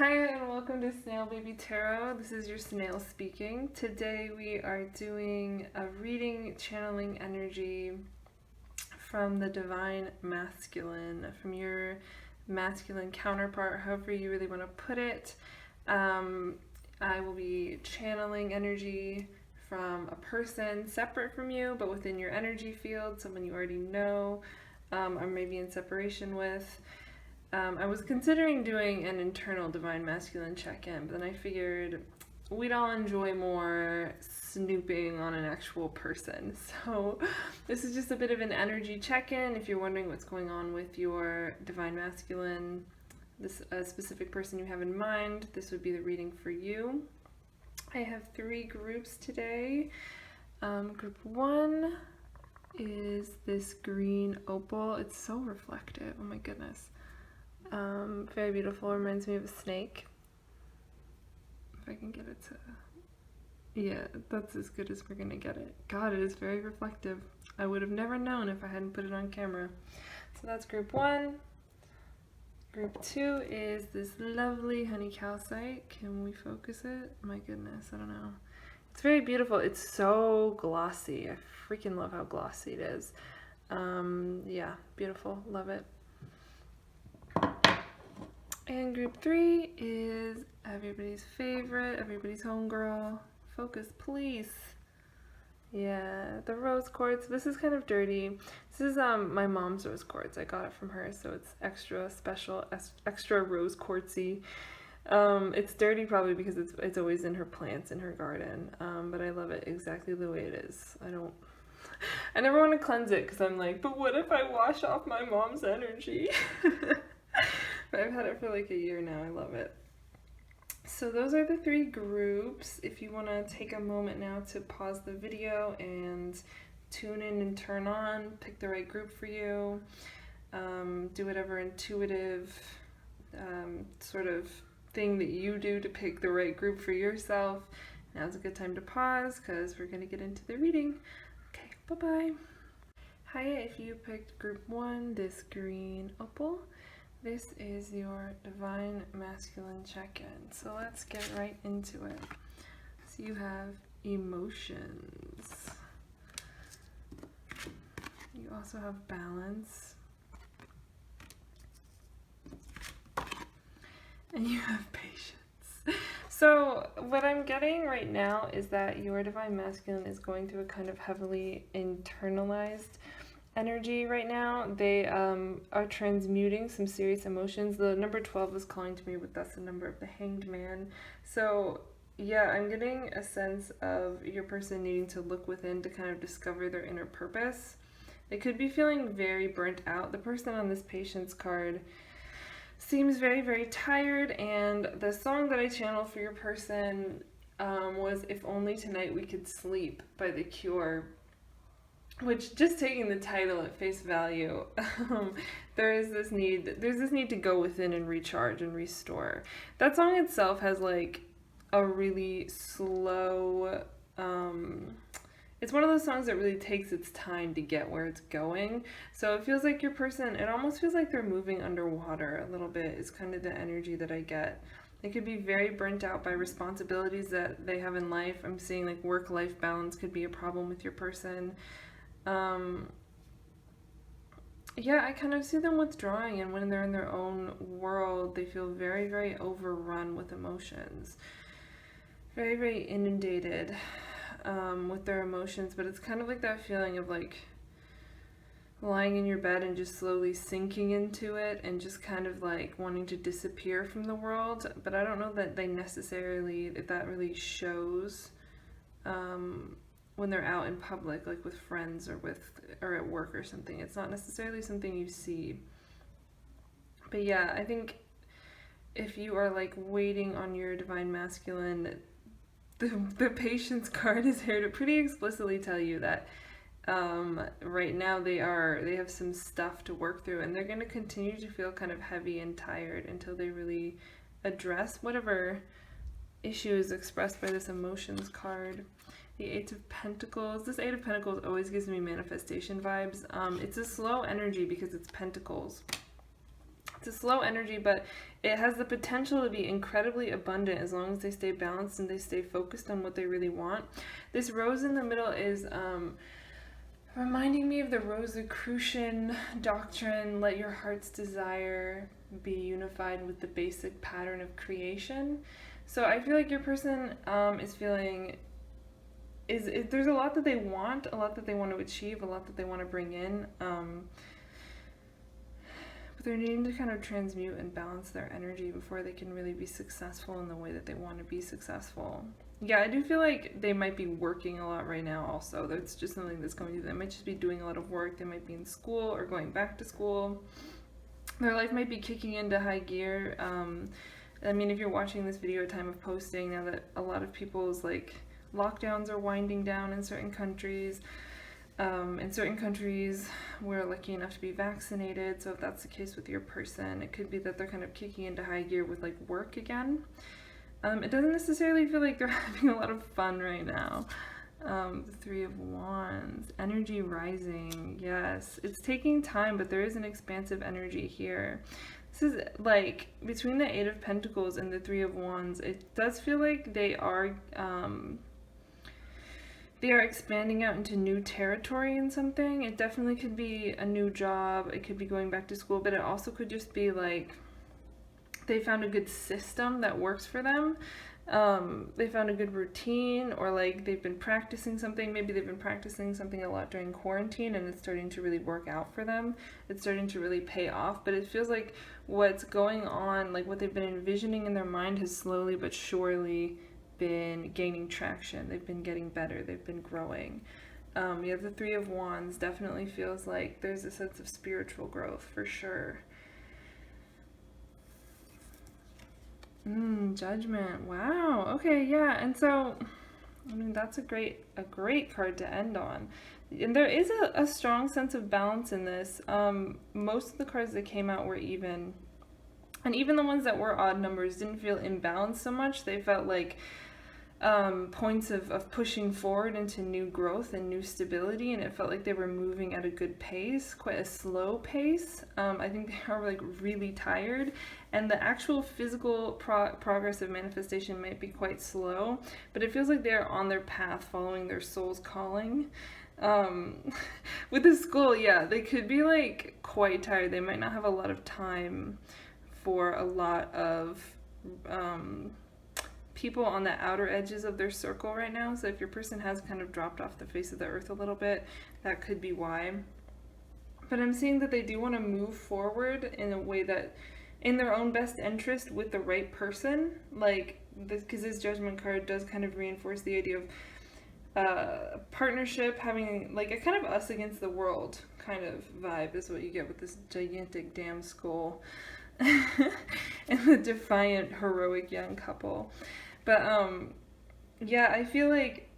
Hi and welcome to Snail Baby Tarot. This is your snail speaking. Today we are doing a reading channeling energy from the divine masculine, from your masculine counterpart, however you really want to put it. I will be channeling energy from a person separate from you, but within your energy field, someone you already know, or maybe in separation with. I was considering doing an internal divine masculine check-in, but then I figured we'd all enjoy more snooping on an actual person. So this is just a bit of an energy check-in. If you're wondering what's going on with your divine masculine, this specific person you have in mind, this would be the reading for you. I have 3 groups today. Group 1 is this green opal. It's so reflective. Oh my goodness. Very beautiful. Reminds me of a snake. If I can get it to... Yeah, that's as good as we're gonna get it. God, it is very reflective. I would have never known if I hadn't put it on camera. So that's group 1. Group 2 is this lovely honey calcite. Can we focus it? My goodness, I don't know. It's very beautiful. It's so glossy. I freaking love how glossy it is. Yeah, beautiful. Love it. And group 3 is everybody's favorite, everybody's homegirl. Focus, please. Yeah, the rose quartz. This is kind of dirty. This is my mom's rose quartz. I got it from her, so it's extra special, extra rose quartzy. It's dirty probably because it's always in her plants in her garden. But I love it exactly the way it is. I never want to cleanse it because I'm like, but what if I wash off my mom's energy? But I've had it for like a year now. I love it. So those are the 3 groups. If you want to take a moment now to pause the video and tune in and turn on, pick the right group for you, do whatever intuitive sort of thing that you do to pick the right group for yourself. Now's a good time to pause because we're going to get into the reading. Okay, bye-bye. Hiya, if you picked group 1, this green opal. This is your divine masculine check-in. So let's get right into it. So you have emotions. You also have balance. And you have patience. So what I'm getting right now is that your divine masculine is going through a kind of heavily internalized energy right now. They are transmuting some serious emotions. The number 12 is calling to me, but that's the number of the Hanged Man. So yeah, I'm getting a sense of your person needing to look within to kind of discover their inner purpose. They could be feeling very burnt out. The person on this patience card seems very, very tired, and the song that I channeled for your person was If Only Tonight We Could Sleep by The Cure. Which, just taking the title at face value, there's this need to go within and recharge and restore. That song itself has like a really slow, it's one of those songs that really takes its time to get where it's going. So it feels like your person, it almost feels like they're moving underwater a little bit, is kind of the energy that I get. They could be very burnt out by responsibilities that they have in life. I'm seeing like work-life balance could be a problem with your person. Yeah, I kind of see them withdrawing, and when they're in their own world, they feel very, very overrun with emotions. Very, very inundated with their emotions, but it's kind of like that feeling of like lying in your bed and just slowly sinking into it and just kind of like wanting to disappear from the world. But I don't know that they necessarily, if that really shows when they're out in public, like with friends or at work or something. It's not necessarily something you see. But yeah, I think if you are like waiting on your divine masculine, the patience card is here to pretty explicitly tell you that right now they have some stuff to work through, and they're going to continue to feel kind of heavy and tired until they really address whatever issue is expressed by this emotions card. The 8 of Pentacles. This 8 of Pentacles always gives me manifestation vibes. It's a slow energy because it's pentacles. It's a slow energy, but it has the potential to be incredibly abundant as long as they stay balanced and they stay focused on what they really want. This rose in the middle is reminding me of the Rosicrucian doctrine, let your heart's desire be unified with the basic pattern of creation. So I feel like your person is feeling, there's a lot that they want, a lot that they want to achieve, a lot that they want to bring in. But they're needing to kind of transmute and balance their energy before they can really be successful in the way that they want to be successful. Yeah, I do feel like they might be working a lot right now also. That's just something that's going to them. They might just be doing a lot of work. They might be in school or going back to school. Their life might be kicking into high gear. I mean, if you're watching this video at time of posting, now that a lot of people's like lockdowns are winding down in certain countries, we're lucky enough to be vaccinated. So if that's the case with your person, it could be that they're kind of kicking into high gear with like work again. It doesn't necessarily feel like they're having a lot of fun right now. The Three of Wands, energy rising. Yes, it's taking time, but there is an expansive energy here. This is like between the Eight of Pentacles and the Three of Wands, it does feel like they are expanding out into new territory in something. It definitely could be a new job. It could be going back to school, but it also could just be like they found a good system that works for them. They found a good routine, or like they've been practicing something. Maybe they've been practicing something a lot during quarantine and it's starting to really work out for them. It's starting to really pay off, but it feels like what's going on, like what they've been envisioning in their mind has slowly but surely been gaining traction. They've been getting better. They've been growing. Yeah, the Three of Wands definitely feels like there's a sense of spiritual growth for sure. Judgment. Wow. Okay, yeah. And so, I mean, that's a great card to end on. And there is a strong sense of balance in this. Most of the cards that came out were even. And even the ones that were odd numbers didn't feel imbalanced so much. They felt like points of pushing forward into new growth and new stability, and it felt like they were moving at a good pace, quite a slow pace. I think they are like really tired, and the actual physical progress of manifestation might be quite slow, but it feels like they're on their path following their soul's calling. With the school, yeah, they could be like quite tired. They might not have a lot of time for a lot of people on the outer edges of their circle right now. So if your person has kind of dropped off the face of the earth a little bit, that could be why. But I'm seeing that they do want to move forward in a way that in their own best interest with the right person, like this, because this Judgment card does kind of reinforce the idea of partnership, having like a kind of us against the world kind of vibe is what you get with this gigantic damn skull and the defiant heroic young couple. But yeah, I feel like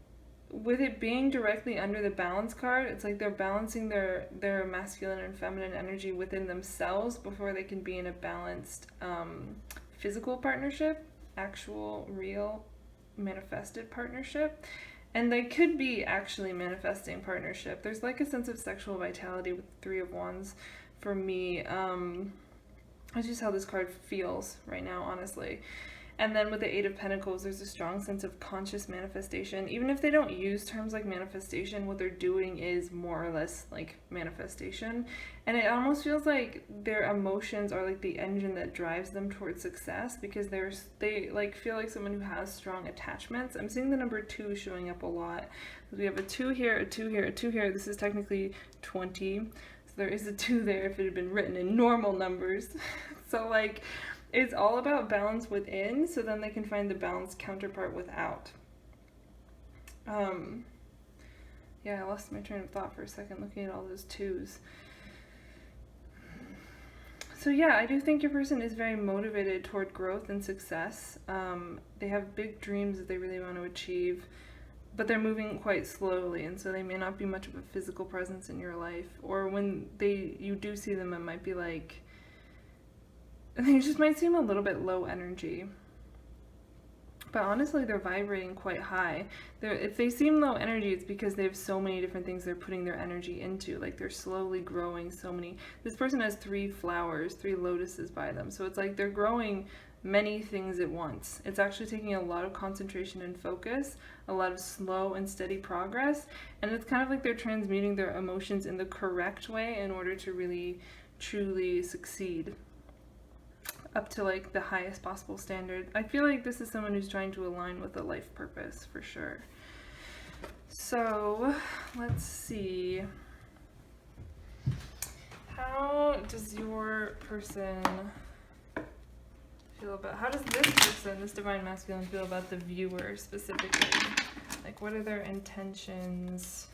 with it being directly under the balance card, it's like they're balancing their masculine and feminine energy within themselves before they can be in a balanced physical partnership, actual real manifested partnership. And they could be actually manifesting partnership. There's like a sense of sexual vitality with the Three of Wands for me. That's just how this card feels right now, honestly. And then with the Eight of Pentacles, there's a strong sense of conscious manifestation. Even if they don't use terms like manifestation, what they're doing is more or less like manifestation. And it almost feels like their emotions are like the engine that drives them towards success, because they like feel like someone who has strong attachments. I'm seeing the number 2 showing up a lot. We have a 2 here, a 2 here, a 2 here. This is technically 20. So there is a 2 there if it had been written in normal numbers. So like, it's all about balance within, so then they can find the balanced counterpart without. Yeah, I lost my train of thought for a second looking at all those 2s. So yeah, I do think your person is very motivated toward growth and success. They have big dreams that they really want to achieve, but they're moving quite slowly, and so they may not be much of a physical presence in your life. Or when you do see them, it might be like, they just might seem a little bit low energy. But honestly, they're vibrating quite high. If they seem low energy, it's because they have so many different things they're putting their energy into. Like they're slowly growing so many. This person has 3 flowers, 3 lotuses by them. So it's like they're growing many things at once. It's actually taking a lot of concentration and focus, a lot of slow and steady progress. And it's kind of like they're transmuting their emotions in the correct way in order to really, truly succeed up to like the highest possible standard. I feel like this is someone who's trying to align with a life purpose for sure. So let's see. How does your person feel about, how does this person, this divine masculine, feel about the viewer specifically? Like what are their intentions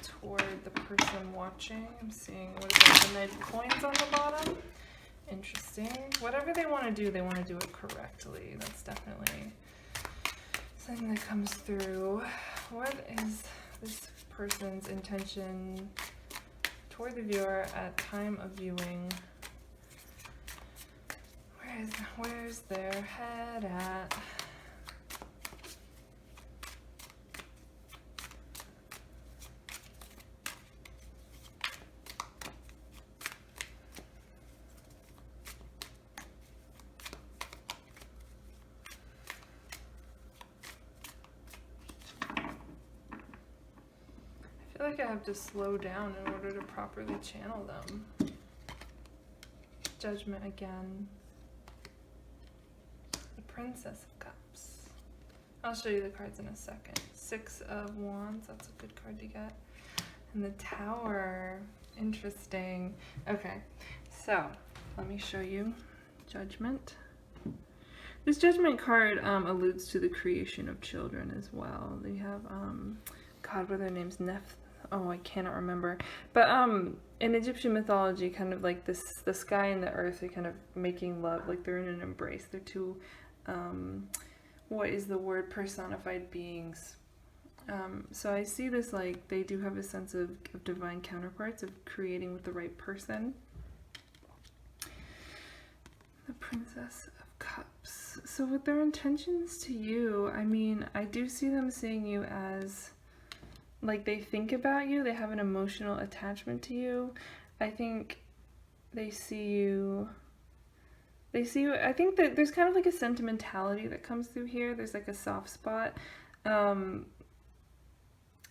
toward the person watching? I'm seeing, what is that, the Knight of Coins on the bottom? Interesting. Whatever they want to do, they want to do it correctly. That's definitely something that comes through. What is this person's intention toward the viewer at time of viewing? Where's their head at? I feel like I have to slow down in order to properly channel them. Judgment again. The Princess of Cups. I'll show you the cards in a second. 6 of Wands, that's a good card to get. And the Tower, interesting. Okay, so let me show you Judgment. This Judgment card alludes to the creation of children as well. They have, God, what are their names? Oh, I cannot remember. But in Egyptian mythology, kind of like this, the sky and the earth are kind of making love, like they're in an embrace. They're two, what is the word, personified beings. So I see this like they do have a sense of divine counterparts, of creating with the right person. The Princess of Cups. So with their intentions to you, I mean, I do see them seeing you as, like, they think about you, they have an emotional attachment to you. I think they see you, I think that there's kind of like a sentimentality that comes through here. There's like a soft spot.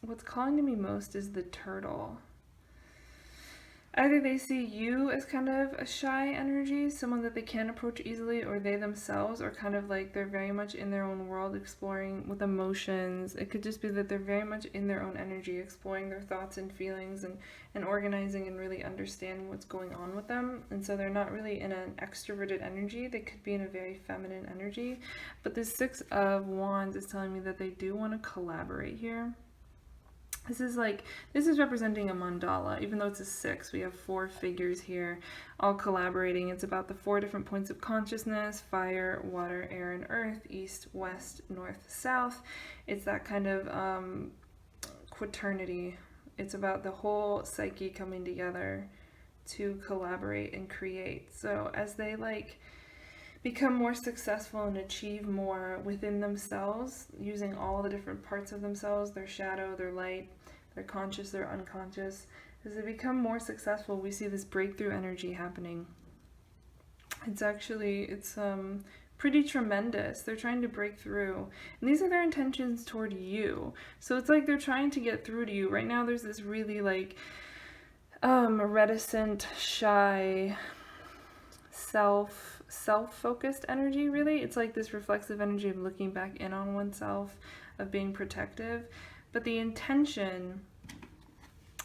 What's calling to me most is the turtle. Either they see you as kind of a shy energy, someone that they can't approach easily, or they themselves are kind of like they're very much in their own world, exploring with emotions. It could just be that they're very much in their own energy, exploring their thoughts and feelings and organizing and really understanding what's going on with them. And so they're not really in an extroverted energy. They could be in a very feminine energy. But this 6 of Wands is telling me that they do want to collaborate here. This is representing a mandala. Even though it's a 6, we have 4 figures here, all collaborating. It's about the 4 different points of consciousness: fire, water, air, and earth, east, west, north, south. It's that kind of quaternity. It's about the whole psyche coming together to collaborate and create. So as they become more successful and achieve more within themselves, using all the different parts of themselves, their shadow, their light, their conscious, their unconscious, as they become more successful, we see this breakthrough energy happening. It's pretty tremendous. They're trying to break through, and these are their intentions toward you. So it's like they're trying to get through to you. Right now there's this really reticent, shy, self-focused energy, really. It's like this reflexive energy of looking back in on oneself, of being protective. But the intention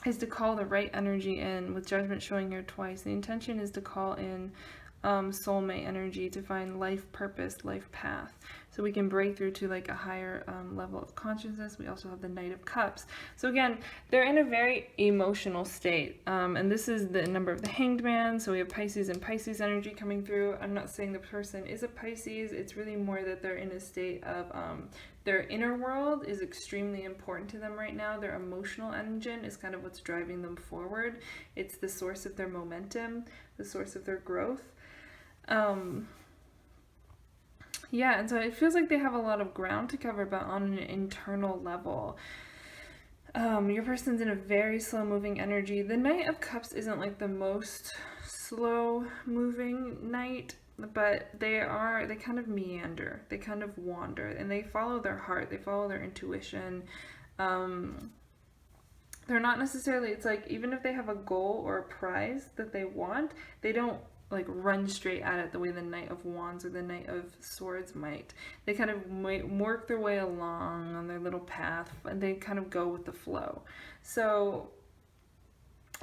is to call the right energy in, with Judgment showing here twice. The intention is to call in soulmate energy, to find life purpose, life path. So we can break through to like a higher level of consciousness. We also have the Knight of Cups. So again, they're in a very emotional state. And this is the number of the Hanged Man. So we have Pisces and Pisces energy coming through. I'm not saying the person is a Pisces. It's really more that they're in a state of their inner world is extremely important to them right now. Their emotional engine is kind of what's driving them forward. It's the source of their momentum, the source of their growth. Yeah, and so it feels like they have a lot of ground to cover, but on an internal level. Your person's in a very slow moving energy. The Knight of Cups isn't like the most slow moving knight, but they kind of meander, they kind of wander, and they follow their heart, they follow their intuition. They're not necessarily, it's like, even if they have a goal or a prize that they want, they don't like run straight at it the way the Knight of Wands or the Knight of Swords might. They kind of work their way along on their little path, and they kind of go with the flow. So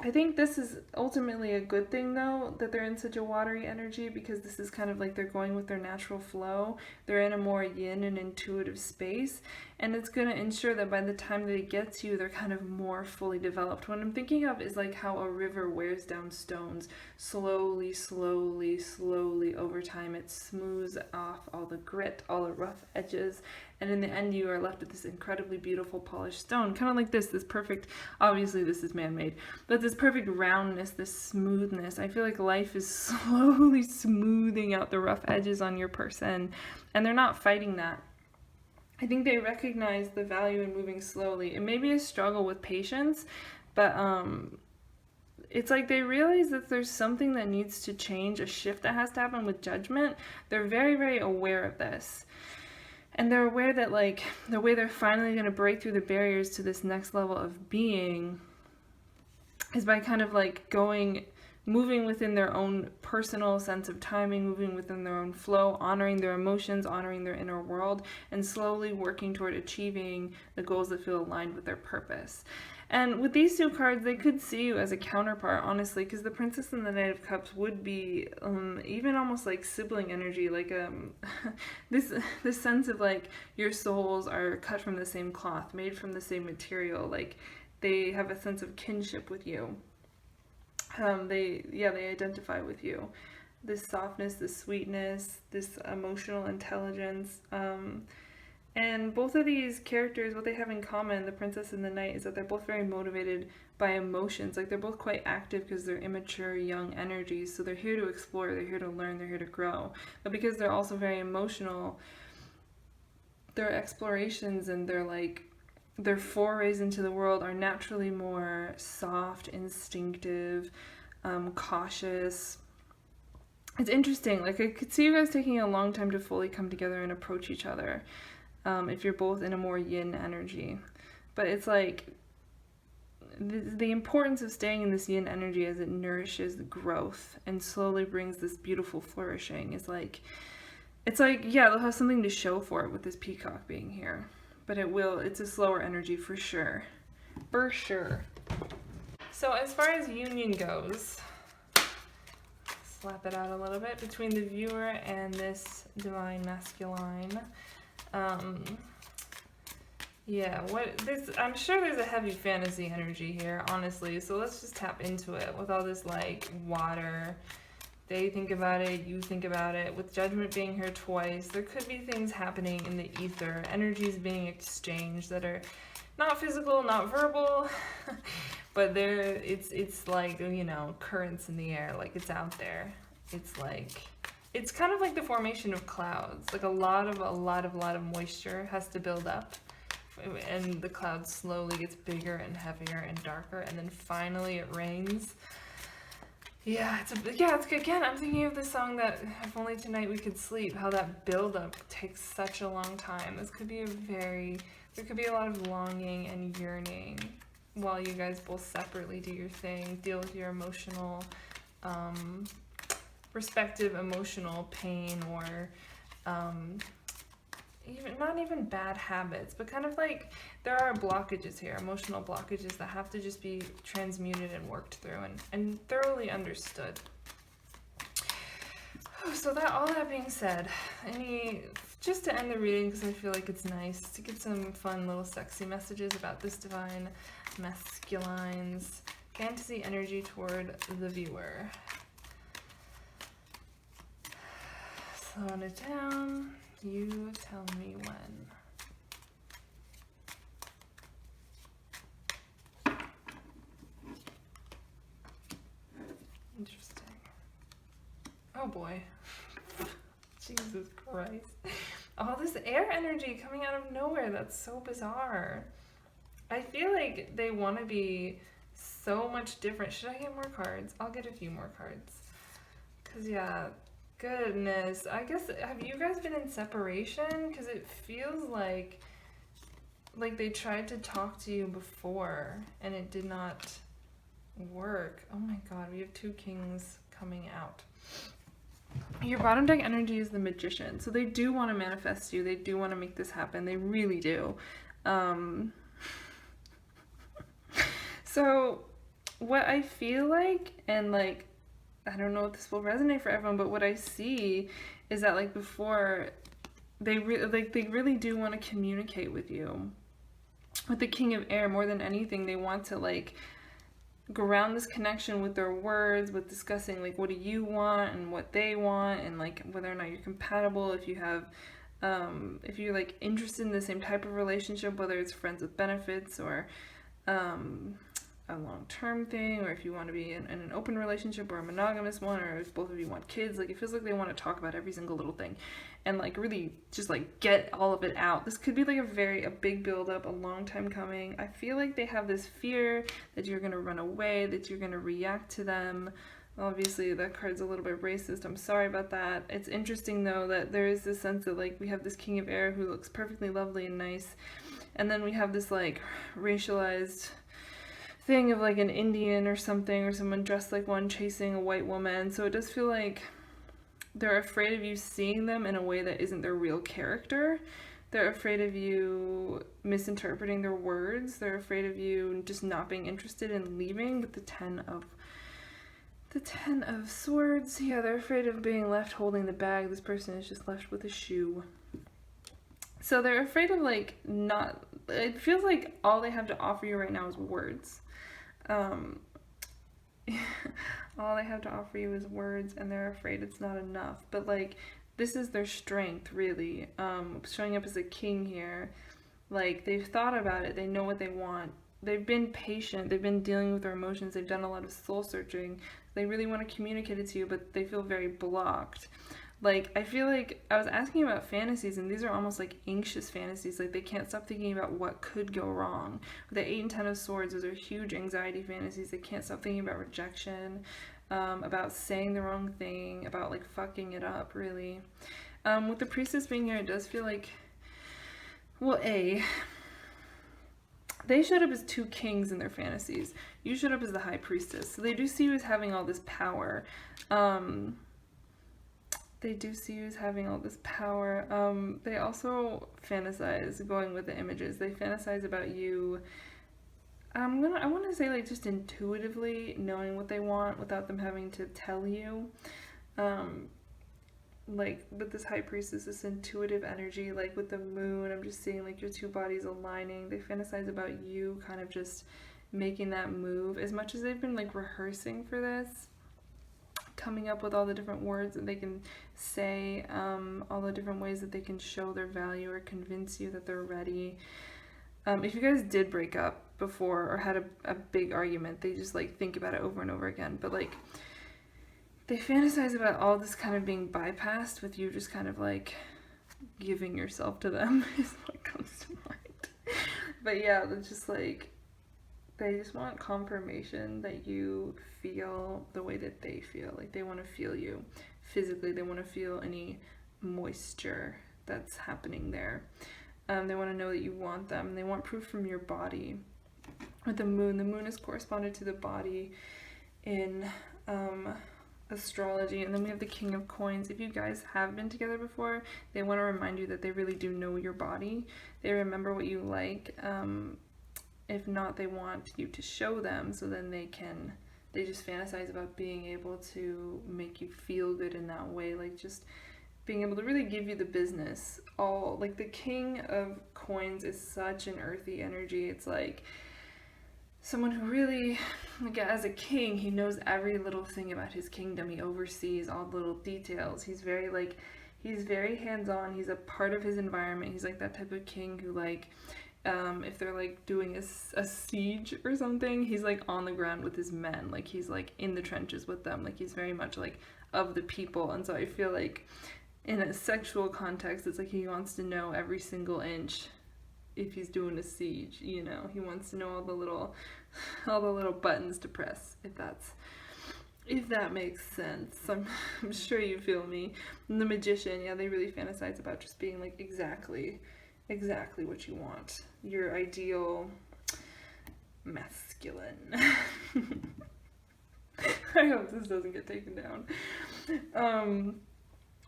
I think this is ultimately a good thing, though, that they're in such a watery energy, because this is kind of like they're going with their natural flow. They're in a more yin and intuitive space, and it's going to ensure that by the time that it gets you, they're kind of more fully developed. What I'm thinking of is like how a river wears down stones slowly, slowly, slowly over time. It smooths off all the grit, all the rough edges, and in the end you are left with this incredibly beautiful polished stone, kind of like this perfect, obviously this is man-made, but this perfect roundness, this smoothness. I feel like life is slowly smoothing out the rough edges on your person, and they're not fighting that. I think they recognize the value in moving slowly. It may be a struggle with patience, but it's like they realize that there's something that needs to change, a shift that has to happen with judgment. They're very, very aware of this. And they're aware that like the way they're finally going to break through the barriers to this next level of being is by kind of like moving within their own personal sense of timing, moving within their own flow, honoring their emotions, honoring their inner world, and slowly working toward achieving the goals that feel aligned with their purpose. And with these two cards, they could see you as a counterpart, honestly, because the Princess and the Knight of Cups would be even almost like sibling energy, like this sense of like your souls are cut from the same cloth, made from the same material, like they have a sense of kinship with you. They identify with you. This softness, this sweetness, this emotional intelligence. And both of these characters, what they have in common, the Princess and the Knight, is that they're both very motivated by emotions. Like they're both quite active because they're immature, young energies. So they're here to explore, they're here to learn, they're here to grow. But because they're also very emotional, their explorations and their forays into the world are naturally more soft, instinctive, cautious. It's interesting. Like I could see you guys taking a long time to fully come together and approach each other. If you're both in a more yin energy. But it's like the importance of staying in this yin energy as it nourishes growth and slowly brings this beautiful flourishing is like, it's like, yeah, they'll have something to show for it with this peacock being here. But it's a slower energy for sure. For sure. So as far as union goes, slap it out a little bit between the viewer and this divine masculine. I'm sure there's a heavy fantasy energy here, honestly, so let's just tap into it with all this like water. They think about it, you think about it. With judgment being here twice, there could be things happening in the ether, energies being exchanged that are not physical, not verbal, but it's like, you know, currents in the air, like it's out there. It's kind of like the formation of clouds. Like a lot of moisture has to build up, and the cloud slowly gets bigger and heavier and darker, and then finally it rains. Yeah, again, I'm thinking of the song that If Only Tonight We Could Sleep, how that build-up takes such a long time. There could be a lot of longing and yearning while you guys both separately do your thing, deal with your emotional, respective emotional pain, or not even bad habits, but kind of like there are blockages here, emotional blockages that have to just be transmuted and worked through and thoroughly understood. So all that being said, just to end the reading, because I feel like it's nice to get some fun little sexy messages about this divine masculine's fantasy energy toward the viewer. Slowing it down. You tell me when. Interesting. Oh boy. Jesus. Jesus Christ. All this air energy coming out of nowhere. That's so bizarre. I feel like they want to be so much different. Should I get more cards? I'll get a few more cards. Because, yeah, goodness. I guess, have you guys been in separation? Because it feels like they tried to talk to you before and it did not work. Oh my god, we have 2 kings coming out. Your bottom deck energy is the Magician. So they do want to manifest you. They do want to make this happen. They really do. So what I feel like, and like, I don't know if this will resonate for everyone, but what I see is that like before, they really do want to communicate with you. With the King of Air, more than anything, they want to like ground this connection with their words, with discussing like what do you want and what they want, and like whether or not you're compatible, if you have if you're like interested in the same type of relationship, whether it's friends with benefits or a long-term thing, or if you want to be in an open relationship or a monogamous one, or if both of you want kids. Like it feels like they want to talk about every single little thing and like really just like get all of it out. This could be like a big build-up, a long time coming. I feel like they have this fear that you're gonna run away, that you're gonna react to them. Obviously that card's a little bit racist, I'm sorry about that. It's interesting though that there is this sense that like we have this King of Air who looks perfectly lovely and nice, and then we have this like racialized thing of like an Indian or something, or someone dressed like one chasing a white woman. So it does feel like they're afraid of you seeing them in a way that isn't their real character. They're afraid of you misinterpreting their words. They're afraid of you just not being interested and leaving. With the Ten of Swords, yeah, they're afraid of being left holding the bag. This person is just left with a shoe. So they're afraid of like not, it feels like all they have to offer you right now is words. All they have to offer you is words, and they're afraid it's not enough. But like, this is their strength, really. Showing up as a king here, like they've thought about it, they know what they want, they've been patient, they've been dealing with their emotions, they've done a lot of soul searching, they really want to communicate it to you, but they feel very blocked. Like, I feel like I was asking about fantasies, and these are almost like anxious fantasies. Like, they can't stop thinking about what could go wrong. With the 8 and 10 of Swords, those are huge anxiety fantasies. They can't stop thinking about rejection, about saying the wrong thing, about, like, fucking it up, really. With the Priestess being here, it does feel like, well, they showed up as 2 kings in their fantasies. You showed up as the High Priestess. So they do see you as having all this power. They do see you as having all this power. They also fantasize, going with the images, they fantasize about you, I want to say like just intuitively knowing what they want without them having to tell you. Like with this High Priestess, this intuitive energy, like with the moon, I'm just seeing like your 2 bodies aligning. They fantasize about you kind of just making that move. As much as they've been like rehearsing for this, coming up with all the different words that they can say, all the different ways that they can show their value or convince you that they're ready. If you guys did break up before or had a big argument, they just like think about it over and over again. But like, they fantasize about all this kind of being bypassed with you just kind of like giving yourself to them is what comes to mind. But yeah, it's just like, they just want confirmation that you feel the way that they feel. Like they want to feel you physically. They want to feel any moisture that's happening there. They want to know that you want them. They want proof from your body. With the moon is corresponded to the body in astrology. And then we have the King of Coins. If you guys have been together before, they want to remind you that they really do know your body. They remember what you like. If not, they want you to show them, so then they just fantasize about being able to make you feel good in that way, like just being able to really give you the business. All like the King of Coins is such an earthy energy. It's like someone who really, like as a king, he knows every little thing about his kingdom. He oversees all the little details. He's very hands-on. He's a part of his environment. He's like that type of king who like, if they're like doing a siege or something, he's like on the ground with his men, like he's like in the trenches with them, like he's very much like of the people. And so I feel like in a sexual context, it's like he wants to know every single inch if he's doing a siege, you know. He wants to know all the little buttons to press, if that makes sense. I'm sure you feel me. And the magician, yeah, they really fantasize about just being like exactly what you want. Your ideal masculine. I hope this doesn't get taken down.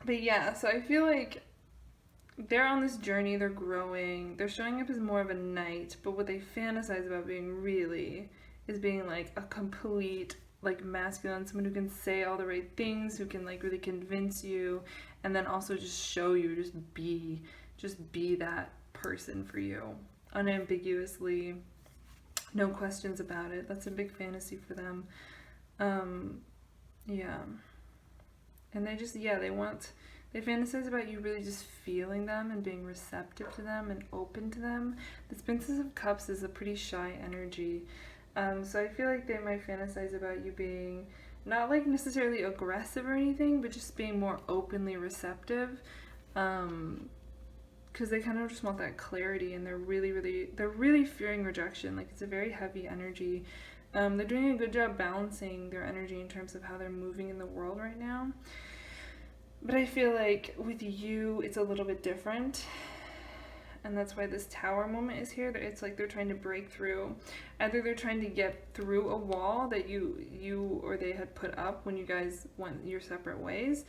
But yeah, so I feel like they're on this journey, they're growing, they're showing up as more of a knight, but what they fantasize about being really is being like a complete like masculine, someone who can say all the right things, who can like really convince you, and then also just show you, just be that person for you, unambiguously, no questions about it. That's a big fantasy for them. Yeah. And they just, yeah, they fantasize about you really just feeling them and being receptive to them and open to them. This Princess of Cups is a pretty shy energy. So I feel like they might fantasize about you being not like necessarily aggressive or anything, but just being more openly receptive. Because they kind of just want that clarity, and they're really fearing rejection. Like, it's a very heavy energy. They're doing a good job balancing their energy in terms of how they're moving in the world right now. But I feel like with you, it's a little bit different. And that's why this tower moment is here. It's like they're trying to break through. Either they're trying to get through a wall that you or they had put up when you guys went your separate ways,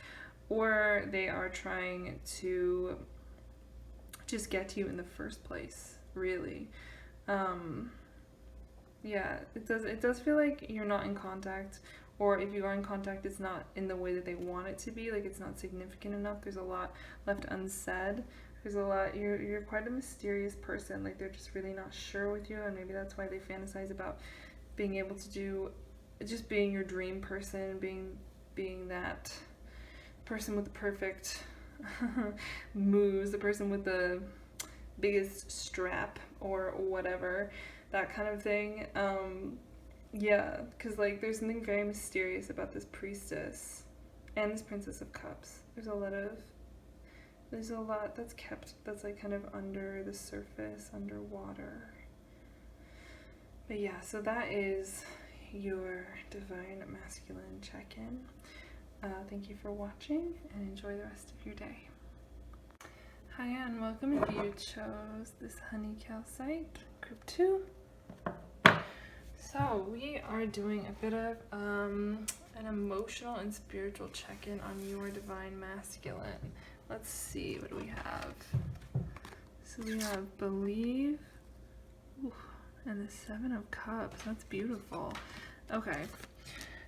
or they are trying to just get to you in the first place, really. Yeah, it does feel like you're not in contact, or if you are in contact, it's not in the way that they want it to be. Like, it's not significant enough. There's a lot left unsaid. There's a lot, you're quite a mysterious person. Like, they're just really not sure with you, and maybe that's why they fantasize about being able to do, just being your dream person, being that person with the perfect moves, the person with the biggest strap or whatever, that kind of thing. Yeah, because like there's something very mysterious about this priestess and this Princess of Cups. There's a lot that's like kind of under the surface, underwater. But yeah, so that is your Divine Masculine check-in. Thank you for watching, and enjoy the rest of your day. Hi, and welcome if you chose this honey calcite, group 2. So we are doing a bit of an emotional and spiritual check-in on your Divine Masculine. Let's see, what do we have? So we have Believe, and the 7 of Cups. That's beautiful. Okay,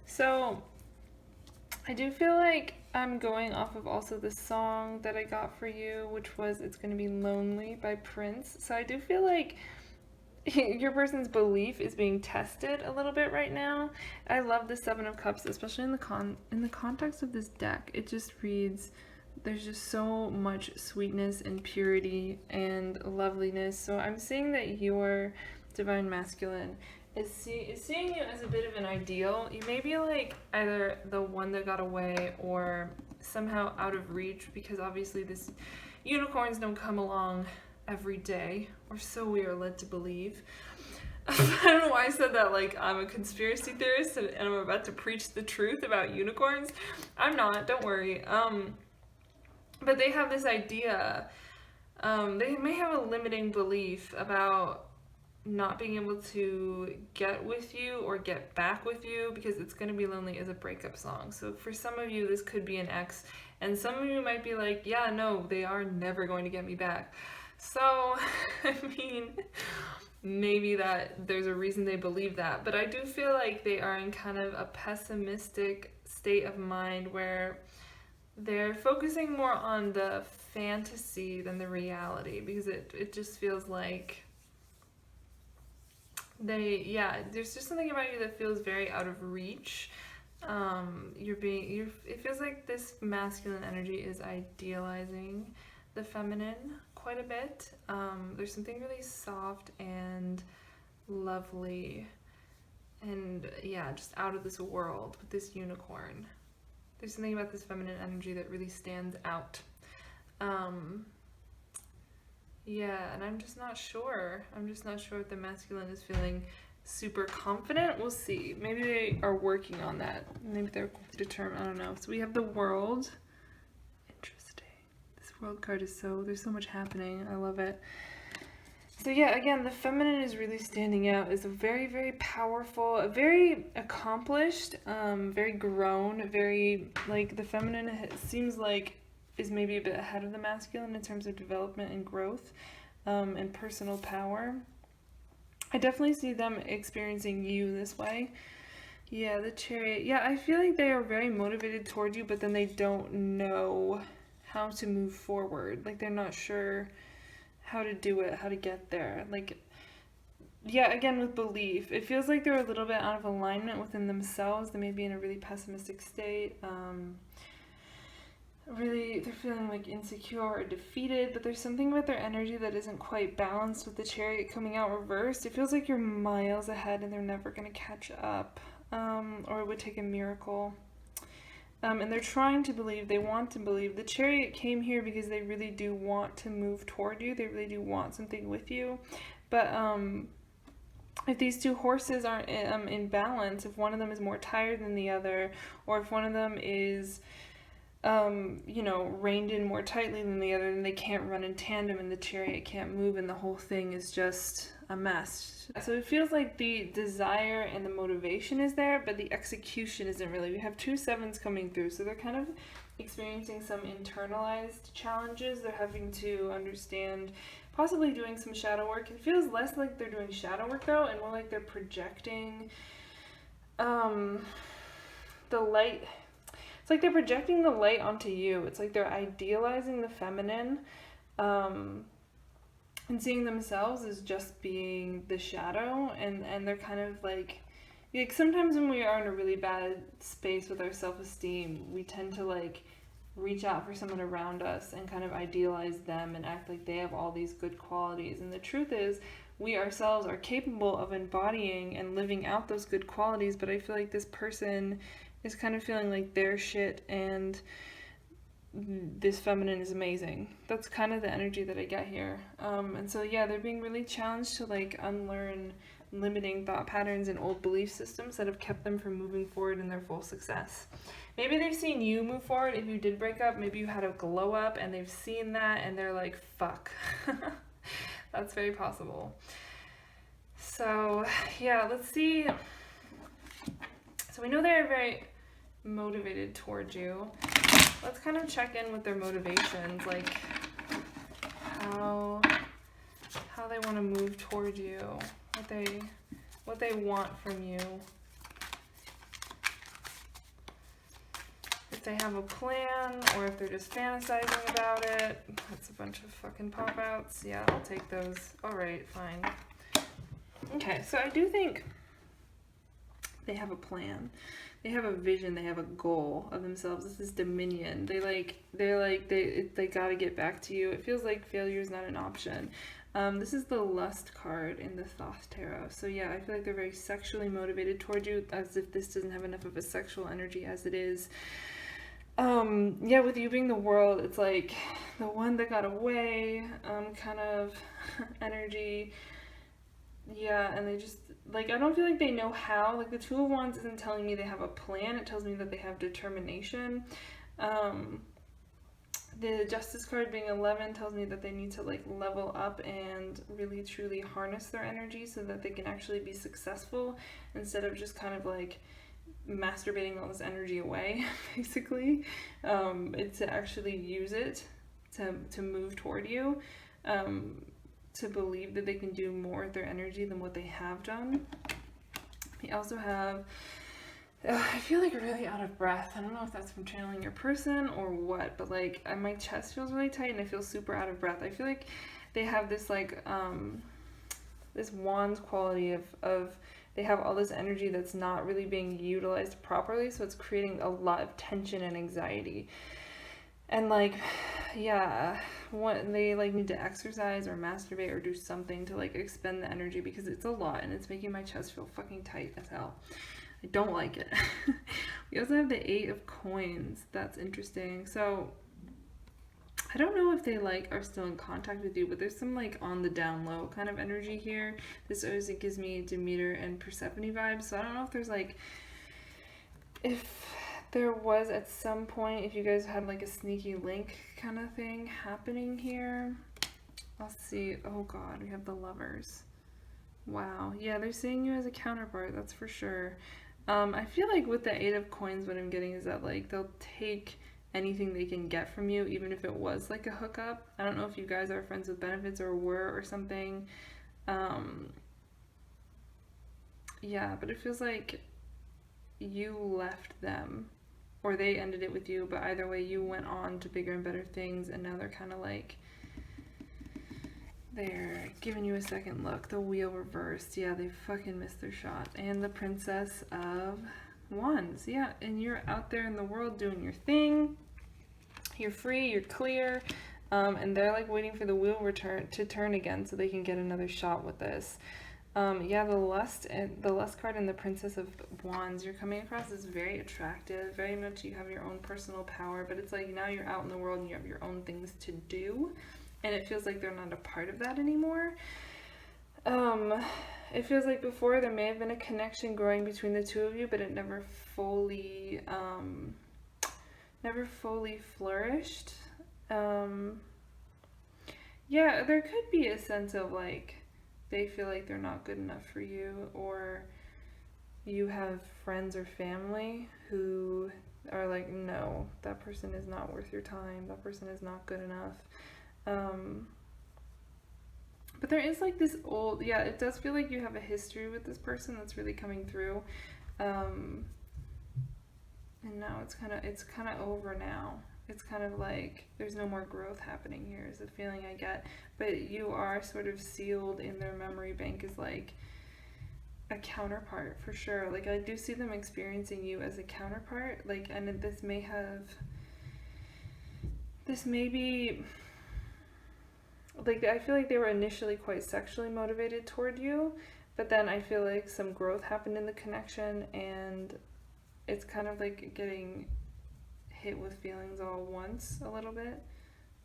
so I do feel like I'm going off of also the song that I got for you, which was It's Gonna Be Lonely by Prince. So I do feel like your person's belief is being tested a little bit right now. I love the 7 of Cups, especially in the context of this deck. It just reads, there's just so much sweetness and purity and loveliness. So I'm seeing that your Divine Masculine is seeing you as a bit of an ideal. You may be like either the one that got away or somehow out of reach, because obviously this unicorns don't come along every day, or so we are led to believe. I don't know why I said that like I'm a conspiracy theorist and I'm about to preach the truth about unicorns. I'm not, don't worry. But they have this idea, they may have a limiting belief about not being able to get with you or get back with you, because It's Gonna Be Lonely is a breakup song. So for some of you, this could be an ex, and some of you might be like, yeah, no, they are never going to get me back. So, I mean, maybe that there's a reason they believe that, but I do feel like they are in kind of a pessimistic state of mind where they're focusing more on the fantasy than the reality, because it just feels like there's just something about you that feels very out of reach. It feels like this masculine energy is idealizing the feminine quite a bit. There's something really soft and lovely and just out of this world with this unicorn. There's something about this feminine energy that really stands out. Yeah, and I'm just not sure. I'm just not sure if the masculine is feeling super confident. We'll see. Maybe they are working on that. Maybe they're determined. I don't know. So we have the world. Interesting. This world card is there's so much happening. I love it. So yeah, again, the feminine is really standing out. Is a very, very powerful, very accomplished, very grown, very, like, the feminine seems like is maybe a bit ahead of the masculine in terms of development and growth, and personal power. I definitely see them experiencing you this way. Yeah, the Chariot. Yeah, I feel like they are very motivated toward you, but then they don't know how to move forward. Like, they're not sure how to do it, how to get there. Like, yeah, again, with belief, it feels like they're a little bit out of alignment within themselves. They may be in a really pessimistic state. Really, they're feeling like insecure or defeated, but there's something about their energy that isn't quite balanced with the Chariot coming out reversed. It feels like you're miles ahead and they're never going to catch up, or it would take a miracle. And they're trying to believe, they want to believe. The Chariot came here because they really do want to move toward you. They really do want something with you. But if these two horses aren't in balance, if one of them is more tired than the other, or if one of them is, reined in more tightly than the other, then they can't run in tandem and the Chariot can't move and the whole thing is just a mess. So it feels like the desire and the motivation is there, but the execution isn't really. We have 2 sevens coming through, so they're kind of experiencing some internalized challenges. They're having to understand, possibly doing some shadow work. It feels less like they're doing shadow work though, and more like they're projecting the light. It's like they're projecting the light onto you. It's like they're idealizing the feminine, and seeing themselves as just being the shadow, and they're kind of like sometimes when we are in a really bad space with our self-esteem, we tend to like reach out for someone around us and kind of idealize them and act like they have all these good qualities. And the truth is, we ourselves are capable of embodying and living out those good qualities, but I feel like this person is kind of feeling like they're shit and this feminine is amazing. That's kind of the energy that I get here. And so yeah, they're being really challenged to like unlearn limiting thought patterns and old belief systems that have kept them from moving forward in their full success. Maybe they've seen you move forward. If you did break up, maybe you had a glow up and they've seen that and they're like, fuck. That's very possible. So yeah, let's see. So we know they're very motivated towards you. Let's kind of check in with their motivations, like how they want to move toward you, what they want from you. If they have a plan, or if they're just fantasizing about it. That's a bunch of fucking pop-outs. Yeah, I'll take those. Alright, fine. Okay, so I do think they have a plan. They have a vision, they have a goal of themselves. This is dominion. They gotta get back to you. It feels like failure is not an option. This is the Lust card in the Thoth Tarot. So yeah, I feel like they're very sexually motivated toward you, as if this doesn't have enough of a sexual energy as it is. Yeah, with you being the World, it's like the one that got away, kind of energy. Yeah, and they just, like, I don't feel like they know how. Like, the Two of Wands isn't telling me they have a plan. It tells me that they have determination. The Justice card being 11 tells me that they need to, like, level up and really, truly harness their energy so that they can actually be successful instead of just kind of, like, masturbating all this energy away, basically. It's to actually use it to move toward you. To believe that they can do more with their energy than what they have done. We also have, I feel like really out of breath. I don't know if that's from channeling your person or what, but like my chest feels really tight and I feel super out of breath. I feel like they have this like, this wands quality of they have all this energy that's not really being utilized properly, so it's creating a lot of tension and anxiety. And like, yeah, they like need to exercise or masturbate or do something to like expend the energy, because it's a lot and it's making my chest feel fucking tight as hell. I don't like it. We also have the 8 of Coins. That's interesting. So I don't know if they like are still in contact with you, but there's some like on the down low kind of energy here. This always gives me Demeter and Persephone vibes, so I don't know if there's like, if there was at some point, if you guys had like a sneaky link kind of thing happening here. I'll see. Oh god, we have the Lovers. Wow. Yeah, they're seeing you as a counterpart, that's for sure. I feel like with the 8 of Coins, what I'm getting is that like they'll take anything they can get from you, even if it was like a hookup. I don't know if you guys are friends with benefits or were or something. Yeah, but it feels like you left them or they ended it with you, but either way you went on to bigger and better things, and now they're kind of like, they're giving you a second look. The Wheel reversed. Yeah, they fucking missed their shot. And the Princess of Wands. Yeah, and you're out there in the world doing your thing. You're free, you're clear. And they're like waiting for the wheel to turn again so they can get another shot with this. Yeah, the Lust card and the Princess of Wands you're coming across is very attractive. Very much you have your own personal power, but it's like now you're out in the world and you have your own things to do. And it feels like they're not a part of that anymore. It feels like before there may have been a connection growing between the two of you, but it never fully flourished. Yeah, there could be a sense of like they feel like they're not good enough for you, or you have friends or family who are like, no, that person is not worth your time, that person is not good enough. But there is like this old, yeah, it does feel like you have a history with this person that's really coming through. And now it's kind of over now. It's kind of like there's no more growth happening here is the feeling I get. But you are sort of sealed in their memory bank as like a counterpart for sure. Like I do see them experiencing you as a counterpart. Like, and this may be like, I feel like they were initially quite sexually motivated toward you, but then I feel like some growth happened in the connection, and it's kind of like getting hit with feelings all at once a little bit.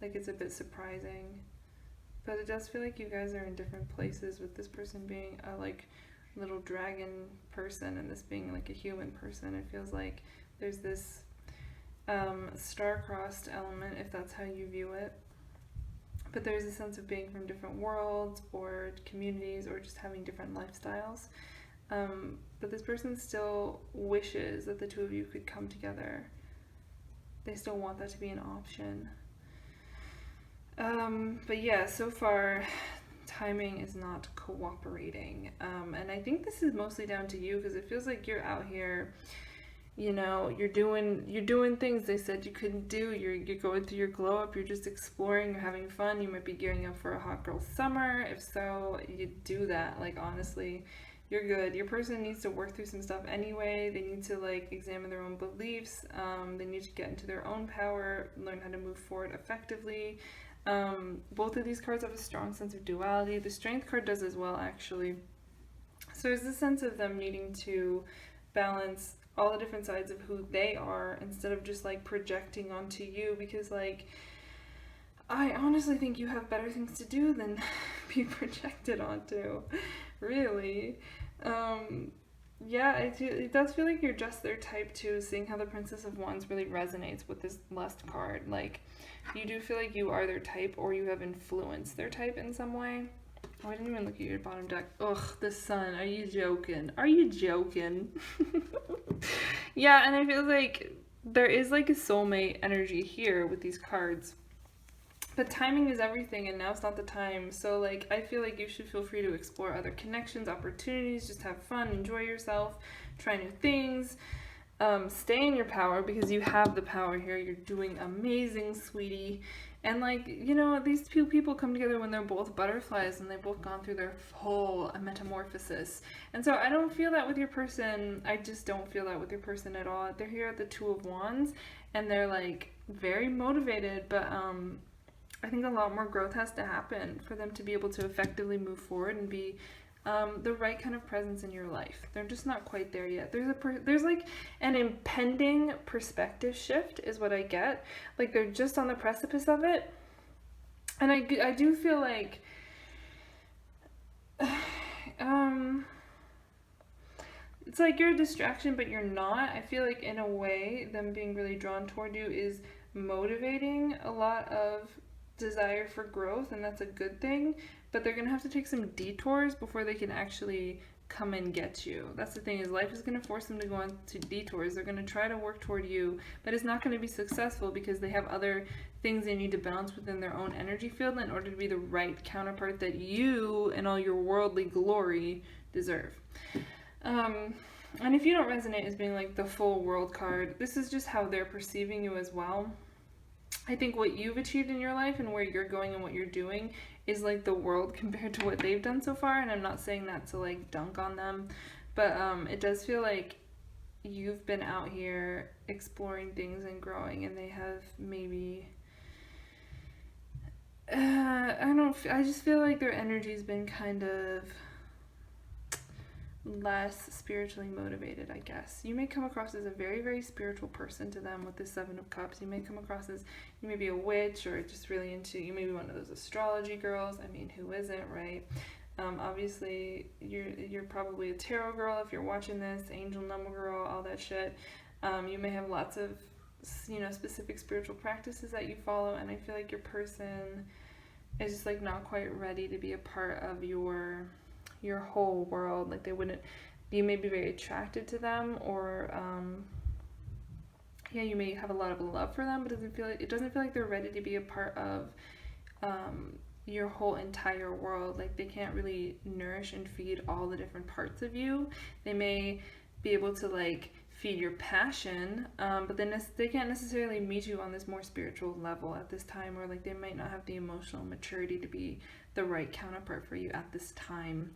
Like it's a bit surprising, but it does feel like you guys are in different places, with this person being a like little dragon person and this being like a human person. It feels like there's this star-crossed element, if that's how you view it. But there's a sense of being from different worlds or communities or just having different lifestyles. But this person still wishes that the two of you could come together. They still want that to be an option. But yeah, so far, timing is not cooperating. And I think this is mostly down to you, because it feels like you're out here, you know, you're doing things they said you couldn't do. You're going through your glow up. You're just exploring. You're having fun. You might be gearing up for a hot girl summer. If so, you do that. Like honestly, you're good. Your person needs to work through some stuff anyway. They need to like examine their own beliefs. They need to get into their own power, learn how to move forward effectively. Both of these cards have a strong sense of duality. The Strength card does as well, actually. So there's a sense of them needing to balance all the different sides of who they are instead of just like projecting onto you, because like I honestly think you have better things to do than be projected onto, really. Yeah, it does feel like you're just their type too, seeing how the Princess of Wands really resonates with this Lust card. Like you do feel like you are their type, or you have influenced their type in some way. Oh, I didn't even look at your bottom deck. Ugh, the Sun. Are you joking? Are you joking? Yeah, and I feel like there is like a soulmate energy here with these cards. But timing is everything, and now's not the time. So like I feel like you should feel free to explore other connections, opportunities, just have fun, enjoy yourself, try new things. Stay in your power, because you have the power here. You're doing amazing, sweetie. And like, you know, these two people come together when they're both butterflies and they've both gone through their full metamorphosis. And so I don't feel that with your person. I just don't feel that with your person at all. They're here at the Two of Wands and they're like very motivated, but I think a lot more growth has to happen for them to be able to effectively move forward and be the right kind of presence in your life. They're just not quite there yet. There's like an impending perspective shift is what I get. Like they're just on the precipice of it. And I do feel like it's like you're a distraction, but you're not. I feel like in a way, them being really drawn toward you is motivating a lot of desire for growth, and that's a good thing. But they're gonna have to take some detours before they can actually come and get you. That's the thing, is life is gonna force them to go on to detours. They're gonna try to work toward you, but it's not gonna be successful because they have other things they need to balance within their own energy field in order to be the right counterpart that you and all your worldly glory deserve. And if you don't resonate as being like the full world card, this is just how they're perceiving you as well. I think what you've achieved in your life and where you're going and what you're doing is like the world compared to what they've done so far. And I'm not saying that to like dunk on them, but it does feel like you've been out here exploring things and growing, and they have maybe I just feel like their energy's been kind of less spiritually motivated, I guess. You may come across as a very, very spiritual person to them with the Seven of Cups. You may come across as, you may be a witch, or just really into, you may be one of those astrology girls. I mean, who isn't, right? Obviously, you're probably a tarot girl if you're watching this, angel number girl, all that shit. You may have lots of, specific spiritual practices that you follow, and I feel like your person is just like not quite ready to be a part of your whole world. Like you may be very attracted to them, or you may have a lot of love for them, but it doesn't feel like they're ready to be a part of your whole entire world. Like they can't really nourish and feed all the different parts of you. They may be able to like feed your passion, but then they can't necessarily meet you on this more spiritual level at this time, or like they might not have the emotional maturity to be the right counterpart for you at this time.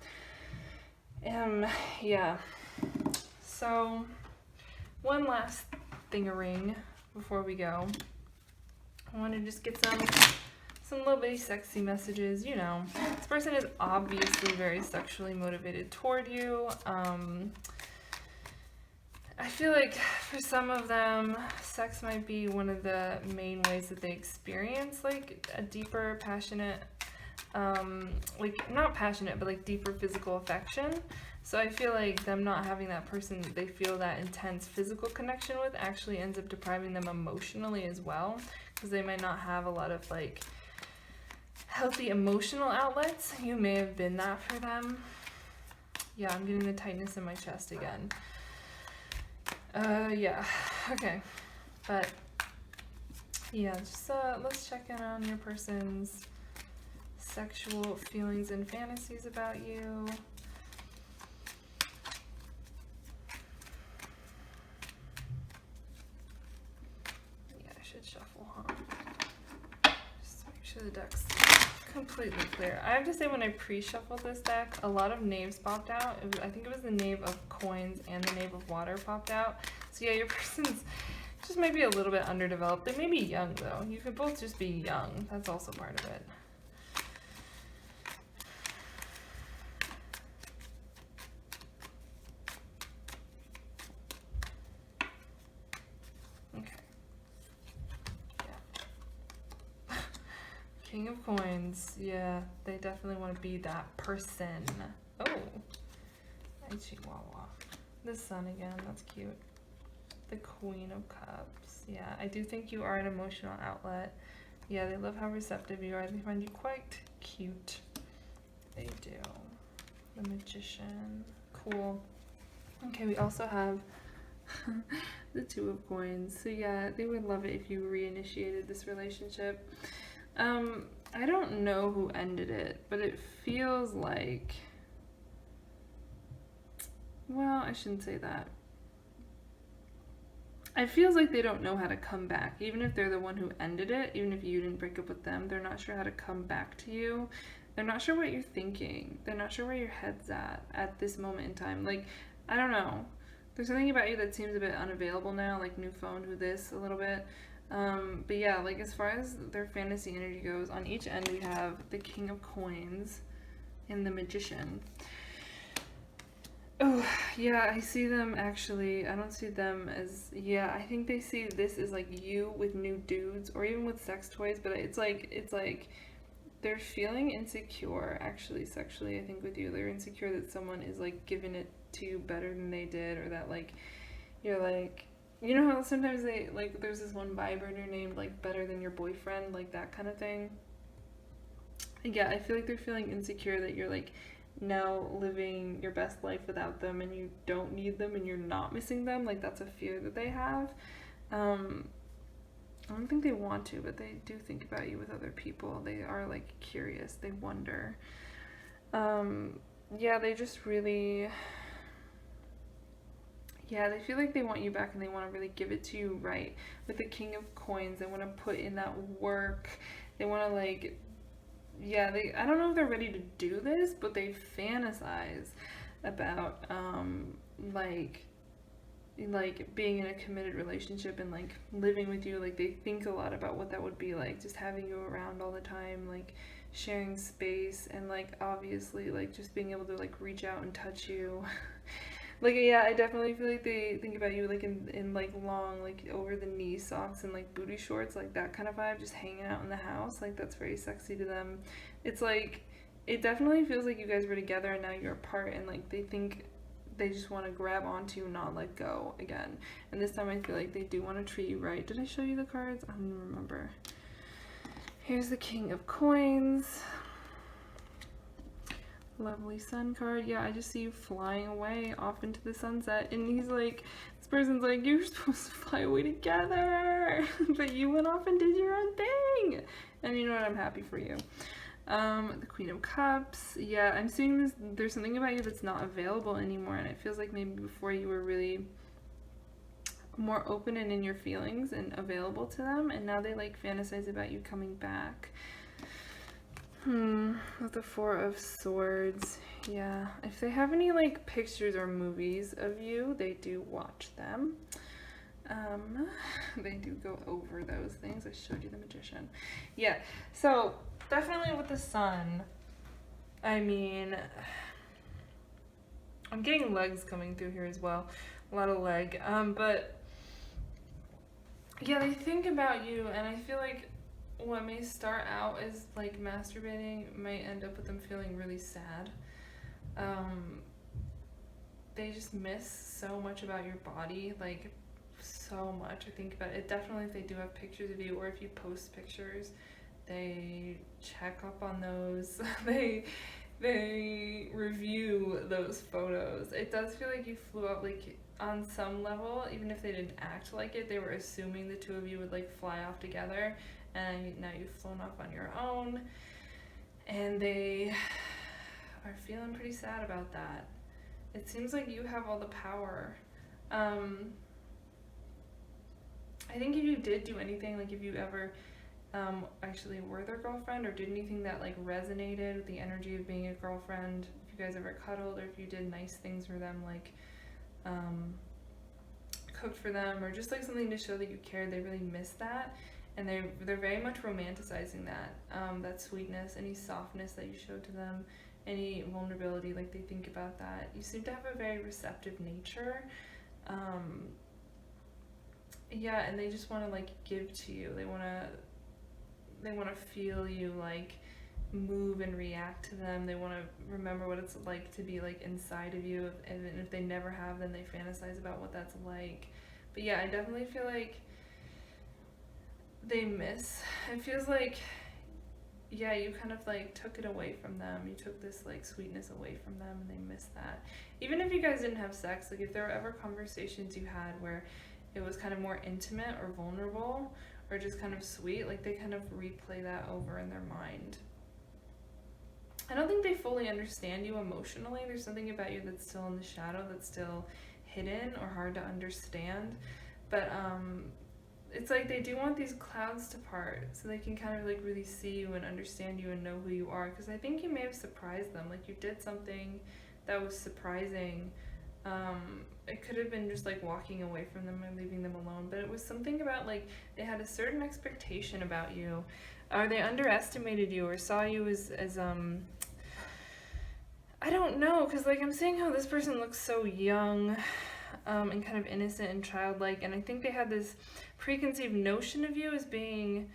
Yeah. So one last thing-a-ring before we go. I want to just get some little bitty sexy messages. This person is obviously very sexually motivated toward you. I feel like for some of them, sex might be one of the main ways that they experience like a deeper, passionate, not passionate, but like deeper physical affection. So I feel like them not having that person that they feel that intense physical connection with actually ends up depriving them emotionally as well, because they might not have a lot of like healthy emotional outlets. You may have been that for them. Yeah, I'm getting the tightness in my chest again. Yeah, okay, but yeah, just let's check in on your person's sexual feelings and fantasies about you. Yeah, I should shuffle, huh? Just make sure the deck's completely clear. I have to say, when I pre-shuffled this deck, a lot of knaves popped out. I think it was the knave of coins and the knave of water popped out. So yeah, your person's just maybe a little bit underdeveloped. They may be young though. You could both just be young. That's also part of it. King of Coins, yeah, they definitely want to be that person. Oh, hi Chihuahua. The Sun again, that's cute. The Queen of Cups, yeah, I do think you are an emotional outlet. Yeah, they love how receptive you are. They find you quite cute. They do. The Magician, cool. Okay, we also have the Two of Coins. So yeah, they would love it if you reinitiated this relationship. I don't know who ended it, but it feels like, well, I shouldn't say that. It feels like they don't know how to come back. Even if they're the one who ended it, even if you didn't break up with them, they're not sure how to come back to you. They're not sure what you're thinking. They're not sure where your head's at this moment in time. Like, I don't know. There's something about you that seems a bit unavailable now, like new phone, who this, a little bit. But yeah, like as far as their fantasy energy goes, on each end we have the King of Coins and the Magician. Oh, yeah, I see them actually. I don't see them as, yeah, I think they see this as like you with new dudes or even with sex toys, but it's like they're feeling insecure actually sexually, I think with you. They're insecure that someone is like giving it to you better than they did, or that like you're like, you know how sometimes they like there's this one vibrator named like better than your boyfriend, like that kind of thing. Yeah, I feel like they're feeling insecure that you're like now living your best life without them and you don't need them and you're not missing them. Like that's a fear that they have. Um, I don't think they want to, but they do think about you with other people. They are like curious. They wonder. Um, yeah, they just really, yeah, they feel like they want you back and they want to really give it to you right. With the King of Coins, they want to put in that work. They want to like, yeah, they, I don't know if they're ready to do this, but they fantasize about like being in a committed relationship and like living with you. Like they think a lot about what that would be like, just having you around all the time, like sharing space, and like obviously like just being able to like reach out and touch you. Like yeah, I definitely feel like they think about you like in like long like over the knee socks and like booty shorts, like that kind of vibe, just hanging out in the house. Like that's very sexy to them. It's like it definitely feels like you guys were together and now you're apart, and like they think they just want to grab onto you, not let go again. And this time I feel like they do want to treat you right. Did I show you the cards? I don't even remember. Here's the King of Coins. Lovely sun card. Yeah, I just see you flying away off into the sunset, and he's like, this person's like, you're supposed to fly away together, but you went off and did your own thing. And you know what? I'm happy for you. The Queen of Cups. Yeah, I'm seeing this. There's something about you that's not available anymore, and it feels like maybe before you were really more open and in your feelings and available to them, and now they like fantasize about you coming back. With the Four of Swords. Yeah, if they have any like pictures or movies of you, they do watch them. They do go over those things. I showed you the Magician. Yeah, so definitely with the Sun, I mean, I'm getting legs coming through here as well. A lot of leg. But yeah, they think about you, and I feel like what may start out as like masturbating might end up with them feeling really sad. They just miss so much about your body, like so much. I think about it. Definitely if they do have pictures of you, or if you post pictures, they check up on those. they review those photos. It does feel like you flew out, like on some level, even if they didn't act like it, they were assuming the two of you would like fly off together, and now you've flown off on your own, and they are feeling pretty sad about that. It seems like you have all the power. I think if you did do anything, like if you ever actually were their girlfriend or did anything that like resonated with the energy of being a girlfriend, if you guys ever cuddled, or if you did nice things for them, like cooked for them, or just like something to show that you cared, they really miss that. And they're very much romanticizing that, that sweetness, any softness that you showed to them, any vulnerability, like they think about that. You seem to have a very receptive nature. Yeah, and they just want to like give to you. They want to feel you like move and react to them. They want to remember what it's like to be like inside of you, and if they never have, then they fantasize about what that's like. But yeah, I definitely feel like they miss. It feels like, yeah, you kind of like took it away from them. You took this like sweetness away from them, and they miss that. Even if you guys didn't have sex, like if there were ever conversations you had where it was kind of more intimate or vulnerable or just kind of sweet, like they kind of replay that over in their mind. I don't think they fully understand you emotionally. There's something about you that's still in the shadow, that's still hidden or hard to understand. But it's like they do want these clouds to part so they can kind of like really see you and understand you and know who you are. Because I think you may have surprised them. Like you did something that was surprising. It could have been just like walking away from them and leaving them alone, but it was something about like they had a certain expectation about you, or they underestimated you or saw you as I don't know, because like I'm saying how this person looks so young and kind of innocent and childlike, and I think they had this preconceived notion of you as being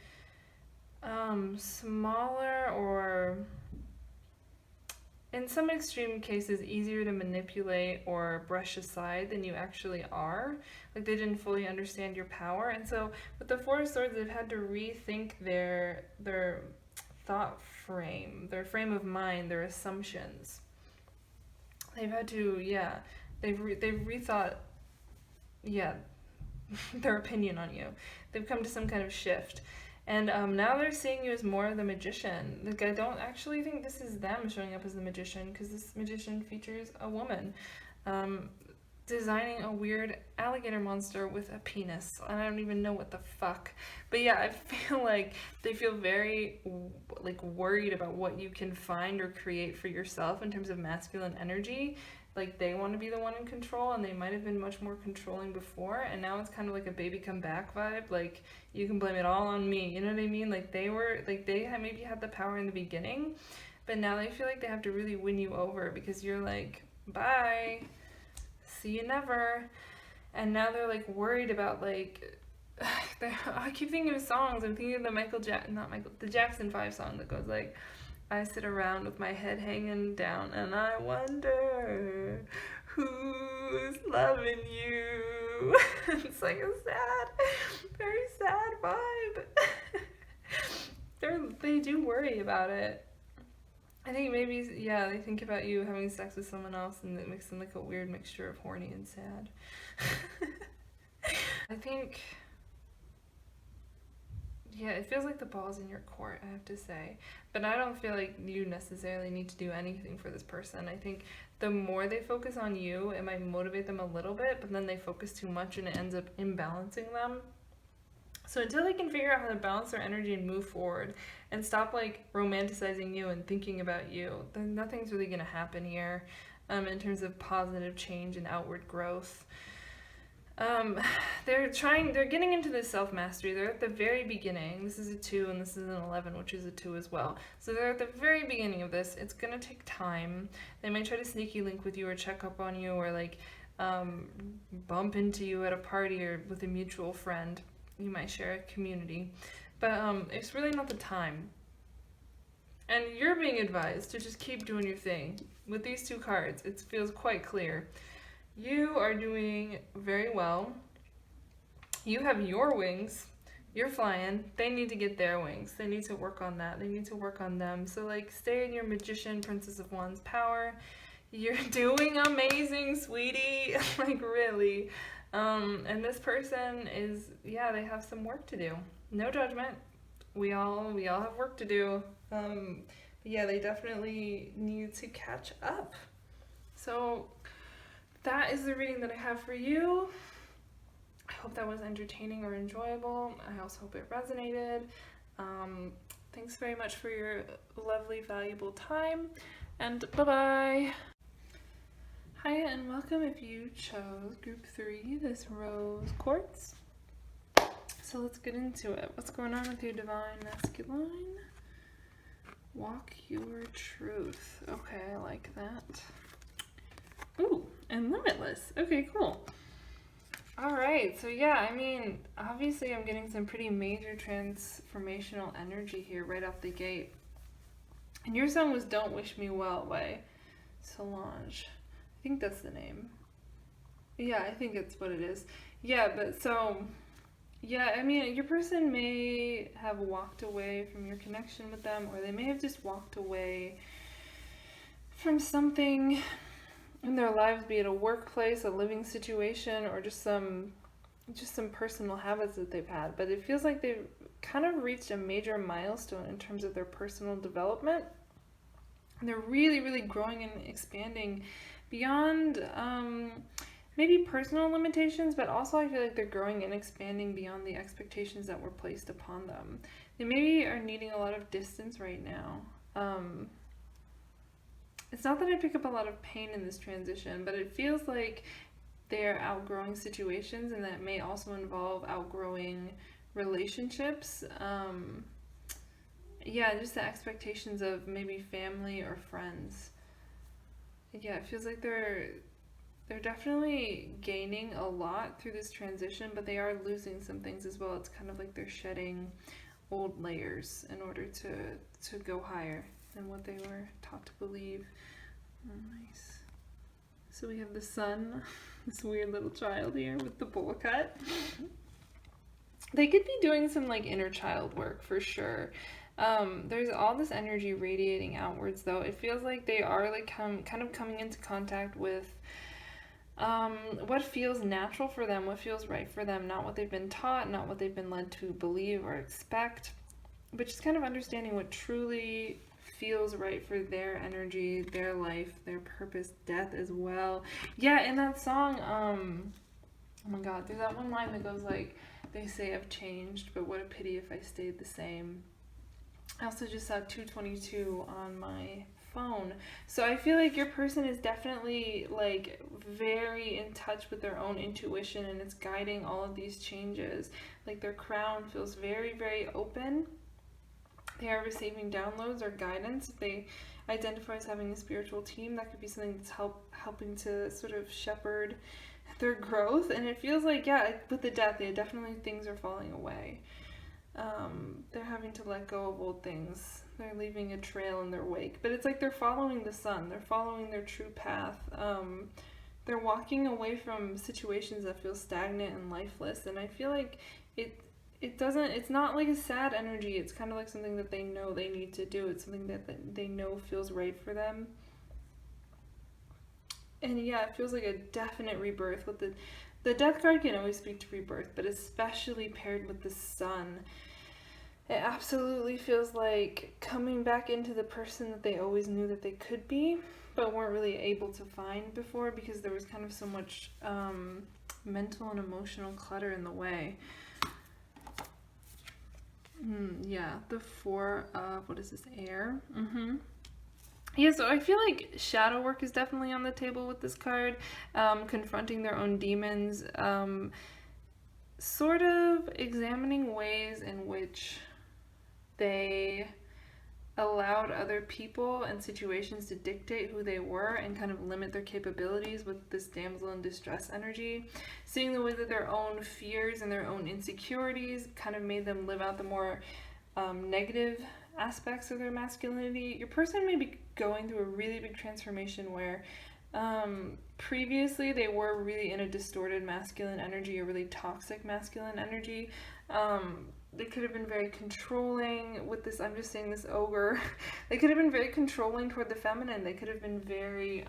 smaller or in some extreme cases easier to manipulate or brush aside than you actually are. Like they didn't fully understand your power, and so with the Four of Swords they've had to rethink their thought frame, their frame of mind, their assumptions. They've had to, they've rethought, their opinion on you. They've come to some kind of shift. And now they're seeing you as more of the magician. Like, I don't actually think this is them showing up as the magician, because this magician features a woman designing a weird alligator monster with a penis. And I don't even know what the fuck. But yeah, I feel like they feel very like worried about what you can find or create for yourself in terms of masculine energy. Like they want to be the one in control, and they might have been much more controlling before, and now it's kind of like a baby come back vibe. Like you can blame it all on me, you know what I mean? Like they maybe had the power in the beginning, but now they feel like they have to really win you over because you're like, bye, see you never. And now they're like worried about like I keep thinking of songs. I'm thinking of the Jackson 5 song that goes like, I sit around with my head hanging down and I wonder who's loving you. It's like a very sad vibe. They do worry about it. I think maybe, they think about you having sex with someone else and it makes them like a weird mixture of horny and sad. I think, it feels like the ball's in your court, I have to say. But I don't feel like you necessarily need to do anything for this person. I think the more they focus on you, it might motivate them a little bit, but then they focus too much and it ends up imbalancing them. So until they can figure out how to balance their energy and move forward and stop like romanticizing you and thinking about you, then nothing's really going to happen here in terms of positive change and outward growth. They're getting into this self-mastery. They're at the very beginning. This is a 2 and this is an 11, which is a 2 as well. So they're at the very beginning of this. It's going to take time. They might try to sneaky link with you or check up on you or like bump into you at a party or with a mutual friend. You might share a community. But it's really not the time. And you're being advised to just keep doing your thing. With these 2 cards, it feels quite clear. You are doing very well. You have your wings. You're flying. They need to get their wings. They need to work on that. They need to work on them. So like stay in your magician, Princess of Wands power. You're doing amazing, sweetie. Like really. And this person is, they have some work to do. No judgment. We all have work to do. They definitely need to catch up. So that is the reading that I have for you. I hope that was entertaining or enjoyable. I also hope it resonated. Thanks very much for your lovely, valuable time, and bye-bye. Hi, and welcome if you chose Group 3, this Rose Quartz. So let's get into it. What's going on with your Divine Masculine? Walk your truth. Okay, I like that. Ooh, and Limitless. Okay, cool. Alright, so obviously I'm getting some pretty major transformational energy here right off the gate. And your song was Don't Wish Me Well by Solange. I think that's the name. Yeah, I think it's what it is. Yeah, but so, your person may have walked away from your connection with them, or they may have just walked away from something in their lives, be it a workplace, a living situation, or just some personal habits that they've had. But it feels like they've kind of reached a major milestone in terms of their personal development. And they're really, really growing and expanding beyond maybe personal limitations, but also I feel like they're growing and expanding beyond the expectations that were placed upon them. They maybe are needing a lot of distance right now. It's not that I pick up a lot of pain in this transition, but it feels like they're outgrowing situations, and that may also involve outgrowing relationships. Just the expectations of maybe family or friends. Yeah, it feels like they're definitely gaining a lot through this transition, but they are losing some things as well. It's kind of like they're shedding old layers in order to go higher than what they were taught to believe. Oh, nice. So we have the sun, this weird little child here with the bowl cut. They could be doing some like inner child work for sure. There's all this energy radiating outwards though. It feels like they are like kind of coming into contact with what feels natural for them, what feels right for them, not what they've been taught, not what they've been led to believe or expect, but just kind of understanding what truly feels right for their energy, their life, their purpose, death as well. Yeah, in that song, oh my god, there's that one line that goes like, they say I've changed, but what a pity if I stayed the same. I also just saw 222 on my phone. So I feel like your person is definitely like very in touch with their own intuition, and it's guiding all of these changes. Like their crown feels very, very open. They are receiving downloads or guidance. If they identify as having a spiritual team, that could be something that's helping to sort of shepherd their growth. And it feels like, yeah, with the death, yeah, definitely things are falling away. They're having to let go of old things. They're leaving a trail in their wake. But it's like they're following the sun. They're following their true path. They're walking away from situations that feel stagnant and lifeless. And I feel like it's not like a sad energy. It's kind of like something that they know they need to do. It's something that they know feels right for them. And yeah, it feels like a definite rebirth. With the death card can always speak to rebirth, but especially paired with the sun. It absolutely feels like coming back into the person that they always knew that they could be, but weren't really able to find before because there was kind of so much mental and emotional clutter in the way. Yeah, the Four of, what is this, air? Yeah, so I feel like shadow work is definitely on the table with this card, confronting their own demons, sort of examining ways in which they allowed other people and situations to dictate who they were and kind of limit their capabilities with this damsel in distress energy. Seeing the way that their own fears and their own insecurities kind of made them live out the more negative aspects of their masculinity. Your person may be going through a really big transformation where previously they were really in a distorted masculine energy, a really toxic masculine energy. They could have been very controlling with this, I'm just saying this ogre. They could have been very controlling toward the feminine. They could have been very,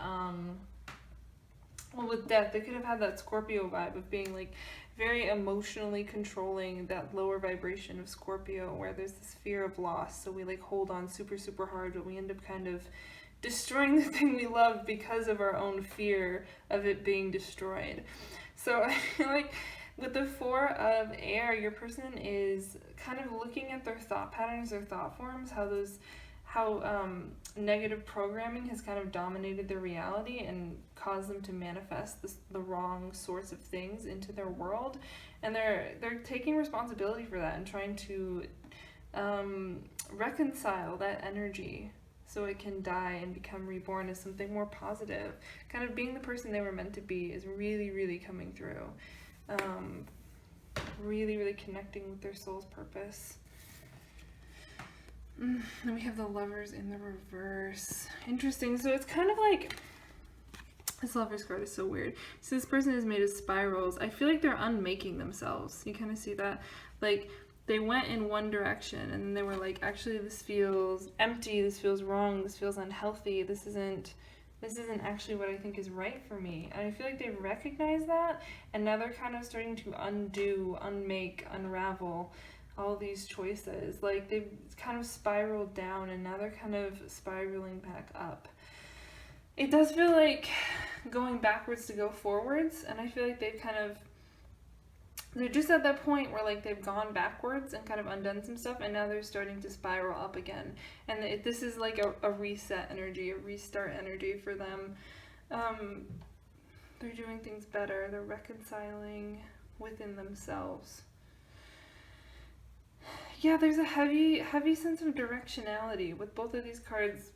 well, with death, they could have had that Scorpio vibe of being like very emotionally controlling, that lower vibration of Scorpio where there's this fear of loss. So we like hold on super, super hard, but we end up kind of destroying the thing we love because of our own fear of it being destroyed. So I feel like with the Four of air, your person is kind of looking at their thought patterns, their thought forms, how negative programming has kind of dominated their reality and caused them to manifest the wrong sorts of things into their world. And they're taking responsibility for that and trying to reconcile that energy so it can die and become reborn as something more positive. Kind of being the person they were meant to be is really, really coming through. Really, really connecting with their soul's purpose. Then we have the Lovers in the reverse. Interesting. So it's kind of like, this Lovers card is so weird. So this person is made of spirals. I feel like they're unmaking themselves. You kind of see that? Like, they went in one direction and then they were like, actually this feels empty, this feels wrong, this feels unhealthy, this isn't actually what I think is right for me. And I feel like they've recognized that, and now they're kind of starting to undo, unmake, unravel all these choices. Like they've kind of spiraled down and now they're kind of spiraling back up. It does feel like going backwards to go forwards, and I feel like they're just at that point where like they've gone backwards and kind of undone some stuff, and now they're starting to spiral up again. And this is like a reset energy, a restart energy for them. They're doing things better. They're reconciling within themselves. Yeah, there's a heavy sense of directionality with both of these cards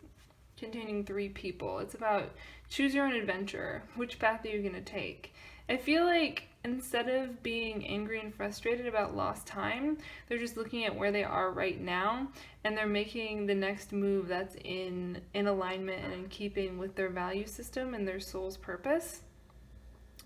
containing 3 people. It's about choose your own adventure. Which path are you going to take? I feel like instead of being angry and frustrated about lost time, they're just looking at where they are right now, and they're making the next move that's in alignment and in keeping with their value system and their soul's purpose.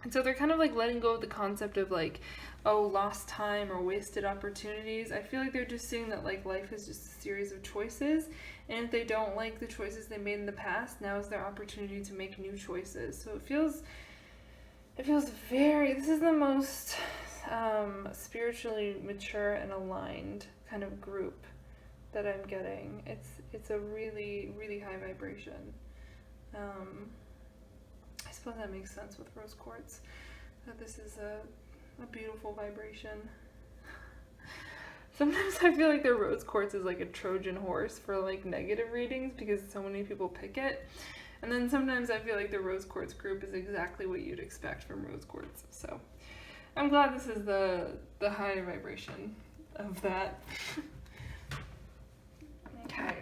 And so they're kind of like letting go of the concept of like, oh, lost time or wasted opportunities. I feel like they're just seeing that like life is just a series of choices, and if they don't like the choices they made in the past, now is their opportunity to make new choices. So it feels very, this is the most spiritually mature and aligned kind of group that I'm getting. It's a really, really high vibration. I suppose that makes sense with rose quartz, that this is a beautiful vibration. Sometimes I feel like the rose quartz is like a Trojan horse for like negative readings because so many people pick it. And then sometimes I feel like the rose quartz group is exactly what you'd expect from rose quartz. So I'm glad this is the high vibration of that. Okay.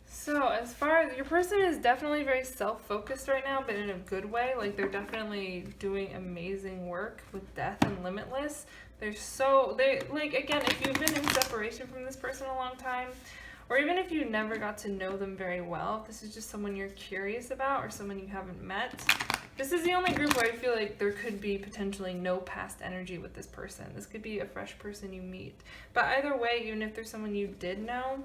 So as far as your person is definitely very self-focused right now, but in a good way. Like they're definitely doing amazing work with death and limitless. They like, again, if you've been in separation from this person a long time, or even if you never got to know them very well, if this is just someone you're curious about or someone you haven't met, this is the only group where I feel like there could be potentially no past energy with this person. This could be a fresh person you meet. But either way, even if there's someone you did know,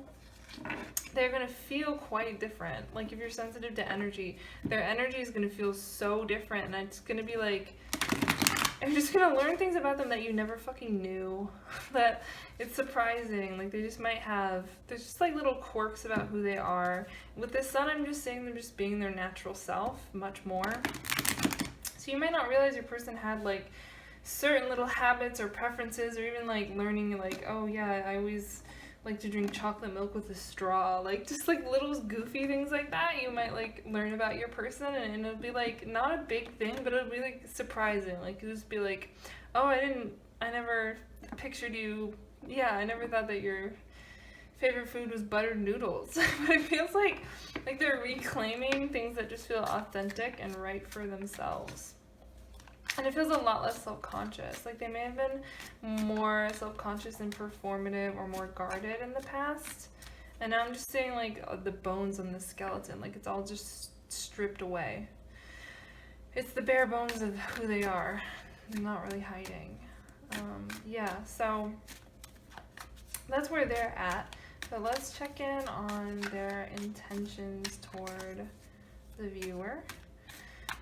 they're going to feel quite different. Like if you're sensitive to energy, their energy is going to feel so different, and it's going to be like, you're just going to learn things about them that you never fucking knew. That it's surprising. Like they just might have, there's just like little quirks about who they are. With this sun, I'm just saying they're just being their natural self much more. So you might not realize your person had like certain little habits or preferences, or even like learning like, oh yeah, I always like to drink chocolate milk with a straw. Like just like little goofy things like that you might like learn about your person, and it'll be like not a big thing, but it'll be like surprising. Like it'll just be like, oh, I never pictured you, yeah, I never thought that your favorite food was buttered noodles. But it feels like they're reclaiming things that just feel authentic and right for themselves. And it feels a lot less self-conscious. Like they may have been more self-conscious and performative or more guarded in the past. And now I'm just seeing like the bones on the skeleton. Like it's all just stripped away. It's the bare bones of who they are. They're not really hiding. Yeah, so that's where they're at. But let's check in on their intentions toward the viewer.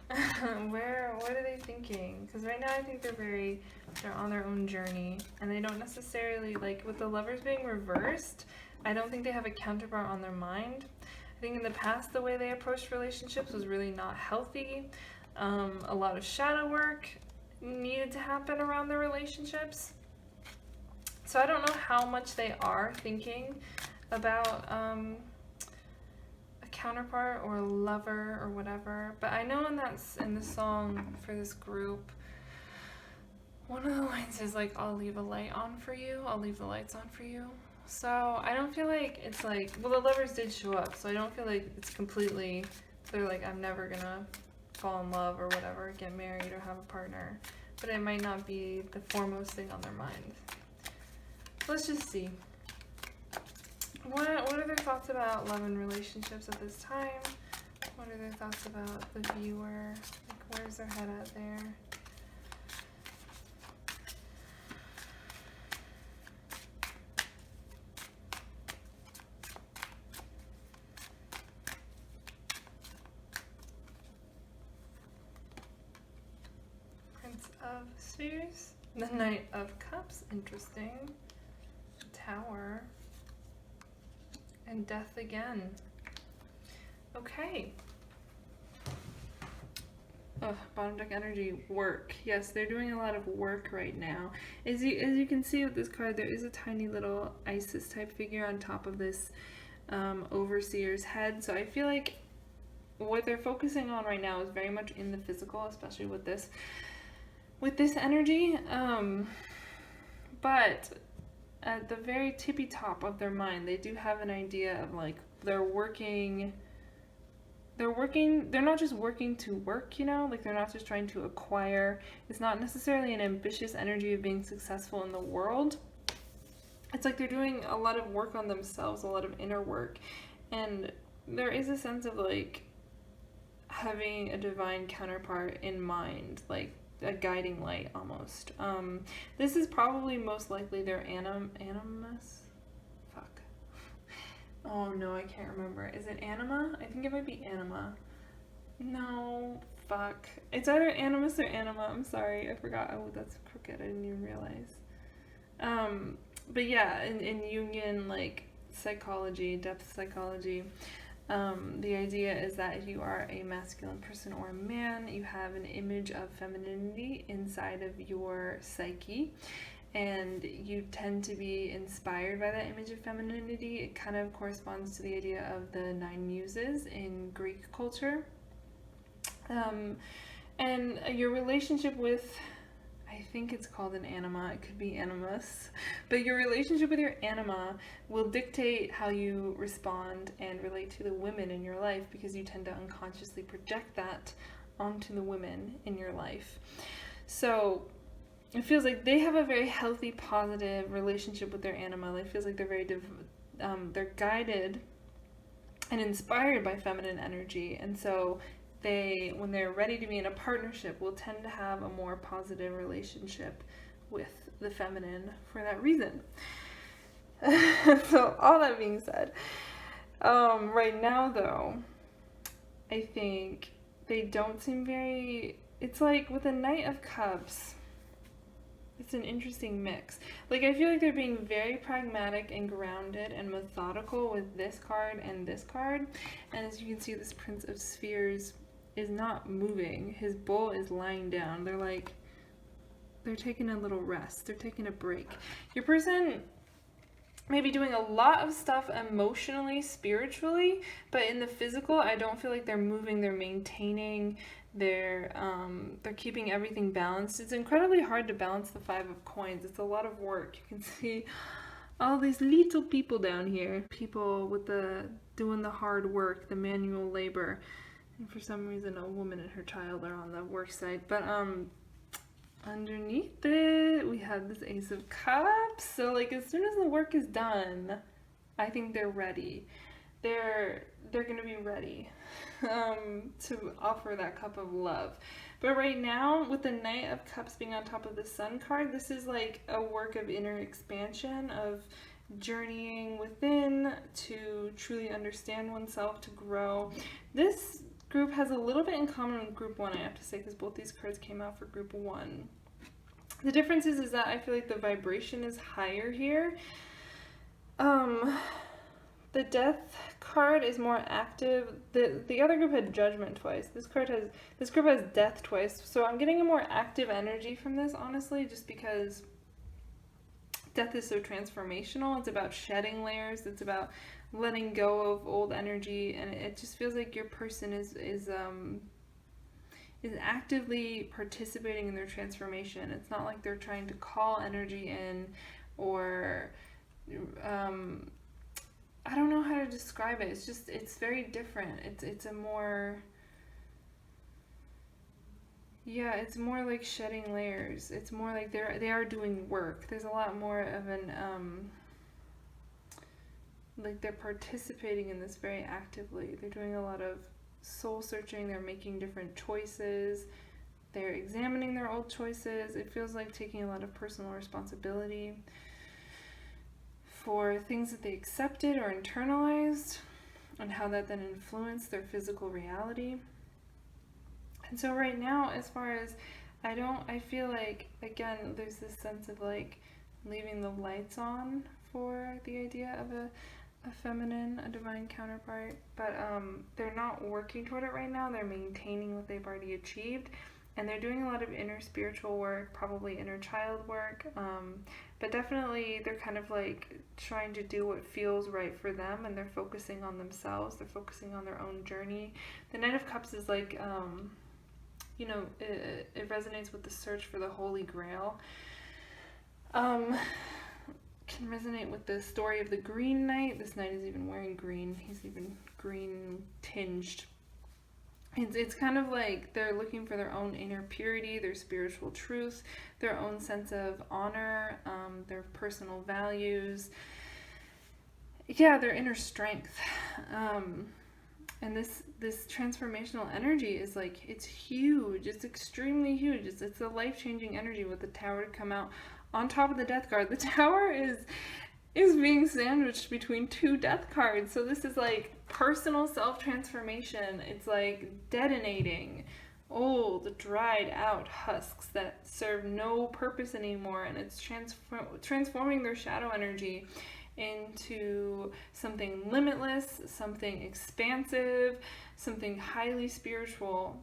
What are they thinking? Because right now I think they're on their own journey, and they don't necessarily, like with the Lovers being reversed, I don't think they have a counterpart on their mind. I think in the past the way they approached relationships was really not healthy. A lot of shadow work needed to happen around their relationships. So I don't know how much they are thinking about counterpart or a lover or whatever, but I know in the song for this group, one of the lines is like, I'll leave a light on for you, I'll leave the lights on for you. So I don't feel like it's like, well, the Lovers did show up, so I don't feel like it's completely, they're like, I'm never gonna fall in love or whatever, get married or have a partner, but it might not be the foremost thing on their mind. So let's just see. What are their thoughts about love and relationships at this time? What are their thoughts about the viewer? Like, where's their head at there? Prince of Spheres. The Knight of Cups. Interesting. Tower. And Death again. Okay. Oh, bottom deck energy, work. Yes, they're doing a lot of work right now. As you can see with this card, there is a tiny little Isis type figure on top of this overseer's head. So I feel like what they're focusing on right now is very much in the physical, especially with this energy. But at the very tippy top of their mind, they do have an idea of like they're not just working to work, like they're not just trying to acquire. It's not necessarily an ambitious energy of being successful in the world. It's like they're doing a lot of work on themselves, a lot of inner work. And there is a sense of like having a divine counterpart in mind, like a guiding light almost. This is probably most likely their animus? Fuck. Oh no, I can't remember. Is it anima? I think it might be anima. No, fuck. It's either animus or anima. I'm sorry, I forgot. Oh, that's crooked. I didn't even realize. But yeah, in Jungian, like, psychology, depth psychology, the idea is that if you are a masculine person or a man, you have an image of femininity inside of your psyche, and you tend to be inspired by that image of femininity. It kind of corresponds to the idea of the 9 muses in Greek culture. And your relationship with, I think it's called an anima, it could be animus, but your relationship with your anima will dictate how you respond and relate to the women in your life, because you tend to unconsciously project that onto the women in your life. So it feels like they have a very healthy, positive relationship with their anima. It feels like they're they're guided and inspired by feminine energy, and so they, when they're ready to be in a partnership, will tend to have a more positive relationship with the feminine for that reason. So all that being said, right now though, I think they don't seem very, it's like with the Knight of Cups, it's an interesting mix. Like, I feel like they're being very pragmatic and grounded and methodical with this card and this card. And as you can see, this Prince of Spheres is not moving. His bull is lying down. They're taking a little rest. They're taking a break. Your person may be doing a lot of stuff emotionally, spiritually, but in the physical, I don't feel like they're moving. They're maintaining. They're keeping everything balanced. It's incredibly hard to balance the 5 of coins. It's a lot of work. You can see all these little people down here. People with doing the hard work, the manual labor. And for some reason, a woman and her child are on the work side. But underneath it, we have this Ace of Cups. So like, as soon as the work is done, I think they're ready. They're gonna be ready to offer that cup of love. But right now, with the Knight of Cups being on top of the Sun card, this is like a work of inner expansion, of journeying within to truly understand oneself, to grow. This group has a little bit in common with group 1, I have to say, because both these cards came out for group 1. The difference is that I feel like the vibration is higher here. The Death card is more active. The other group had Judgment twice. This group has Death twice. So I'm getting a more active energy from this, honestly, just because Death is so transformational. It's about shedding layers. It's about letting go of old energy, and it just feels like your person is actively participating in their transformation. It's not like they're trying to call energy in, or I don't know how to describe it. It's very different. It's a more, yeah, it's more like shedding layers. It's more like they are doing work. There's a lot more of an like they're participating in this very actively. They're doing a lot of soul searching. They're making different choices. They're examining their old choices. It feels like taking a lot of personal responsibility for things that they accepted or internalized, and how that then influenced their physical reality. And so right now, as far as I feel like, again, there's this sense of like leaving the lights on for the idea of a feminine, a divine counterpart, but they're not working toward it right now. They're maintaining what they've already achieved, and they're doing a lot of inner spiritual work, probably inner child work, but definitely they're kind of like trying to do what feels right for them, and they're focusing on themselves. They're focusing on their own journey. The Knight of Cups is like, it resonates with the search for the Holy Grail. can resonate with the story of the Green Knight. This knight is even wearing green. He's even green tinged. It's kind of like they're looking for their own inner purity, their spiritual truth, their own sense of honor, their personal values. Yeah, their inner strength. And this transformational energy is like, it's huge. It's extremely huge. It's a life-changing energy with the Tower to come out on top of the Death card. The Tower is being sandwiched between two Death cards. So this is like personal self-transformation. It's like detonating old, dried out husks that serve no purpose anymore, and it's transforming their shadow energy into something limitless, something expansive, something highly spiritual.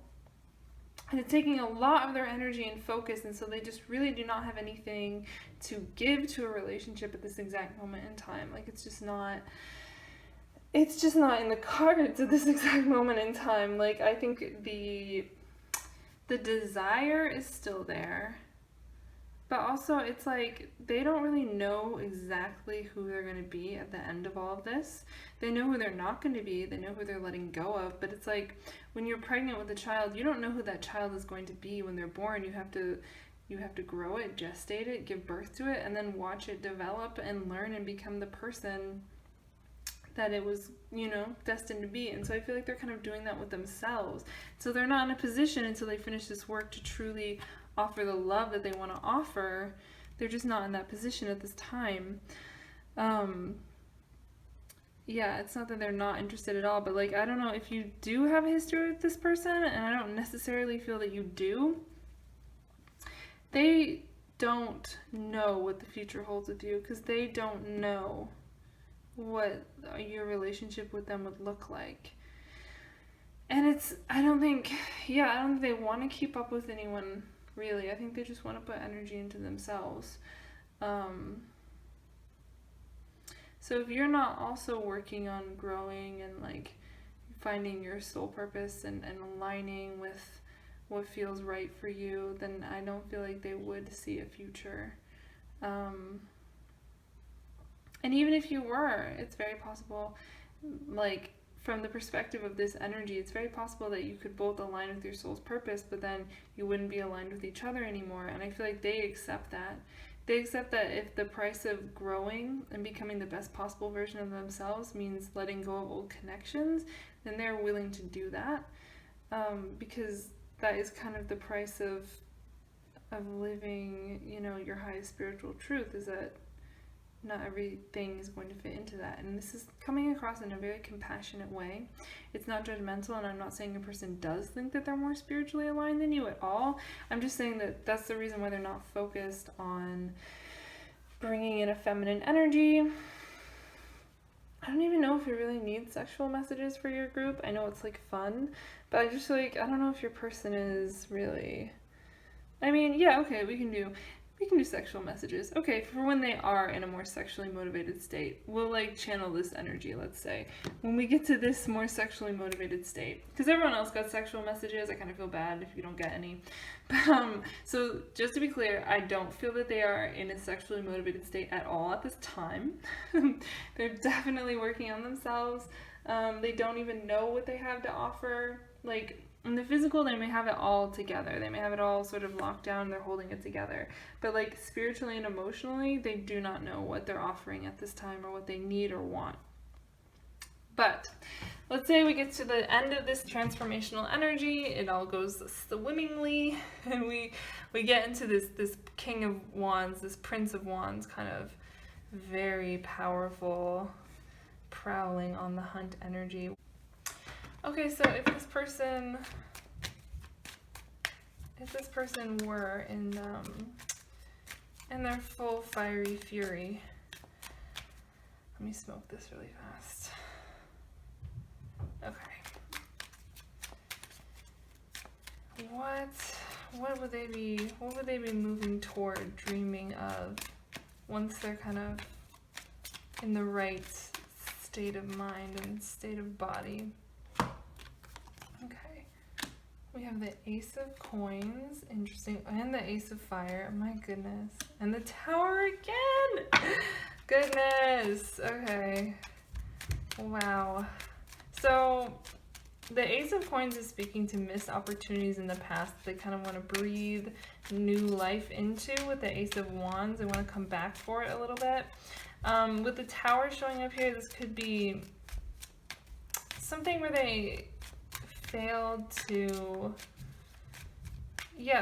And it's taking a lot of their energy and focus, and so they just really do not have anything to give to a relationship at this exact moment in time. Like, it's just not in the cards at this exact moment in time. Like, I think the desire is still there, but also it's like they don't really know exactly who they're going to be at the end of all of this. They know who they're not going to be, they know who they're letting go of, but it's like when you're pregnant with a child, you don't know who that child is going to be when they're born. You have to grow it, gestate it, give birth to it, and then watch it develop and learn and become the person that it was, destined to be. And so I feel like they're kind of doing that with themselves. So they're not in a position until they finish this work to truly offer the love that they want to offer. They're just not in that position at this time. Yeah, it's not that they're not interested at all, but like, I don't know if you do have a history with this person, and I don't necessarily feel that you do. They don't know what the future holds with you, because they don't know what your relationship with them would look like. And I don't think they want to keep up with anyone, really. I think they just want to put energy into themselves. So if you're not also working on growing and like finding your soul purpose and aligning with what feels right for you, then I don't feel like they would see a future. And even if you were, it's very possible, like from the perspective of this energy, it's very possible that you could both align with your soul's purpose, but then you wouldn't be aligned with each other anymore. And I feel like they accept that. They accept that if the price of growing and becoming the best possible version of themselves means letting go of old connections, then they're willing to do that, because that is kind of the price of living, your highest spiritual truth, is that not everything is going to fit into that. And this is coming across in a very compassionate way. It's not judgmental, and I'm not saying a person does think that they're more spiritually aligned than you at all. I'm just saying that that's the reason why they're not focused on bringing in a feminine energy. I don't even know if you really need sexual messages for your group. I know it's like fun, but I just like, I don't know if your person is really, I mean, yeah, okay, we can do sexual messages. Okay, for when they are in a more sexually motivated state. We'll like channel this energy, let's say. When we get to this more sexually motivated state. Because everyone else got sexual messages, I kind of feel bad if you don't get any. But, so just to be clear, I don't feel that they are in a sexually motivated state at all at this time. They're definitely working on themselves. They don't even know what they have to offer. Like, in the physical, they may have it all together. They may have it all sort of locked down. They're holding it together. But like spiritually and emotionally, they do not know what they're offering at this time or what they need or want. But let's say we get to the end of this transformational energy. It all goes swimmingly, and we get into this King of Wands, this Prince of Wands, kind of very powerful, prowling on the hunt energy. Okay, so if this person were in their full fiery fury, let me smoke this really fast. Okay. What would they be moving toward, dreaming of, once they're kind of in the right state of mind and state of body? Okay, we have the Ace of Coins, interesting, and the Ace of Fire, my goodness, and the Tower again. Goodness. Okay. Wow. So the Ace of Coins is speaking to missed opportunities in the past they kind of want to breathe new life into. With the Ace of Wands, they want to come back for it a little bit. With the Tower showing up here, this could be something where they failed to,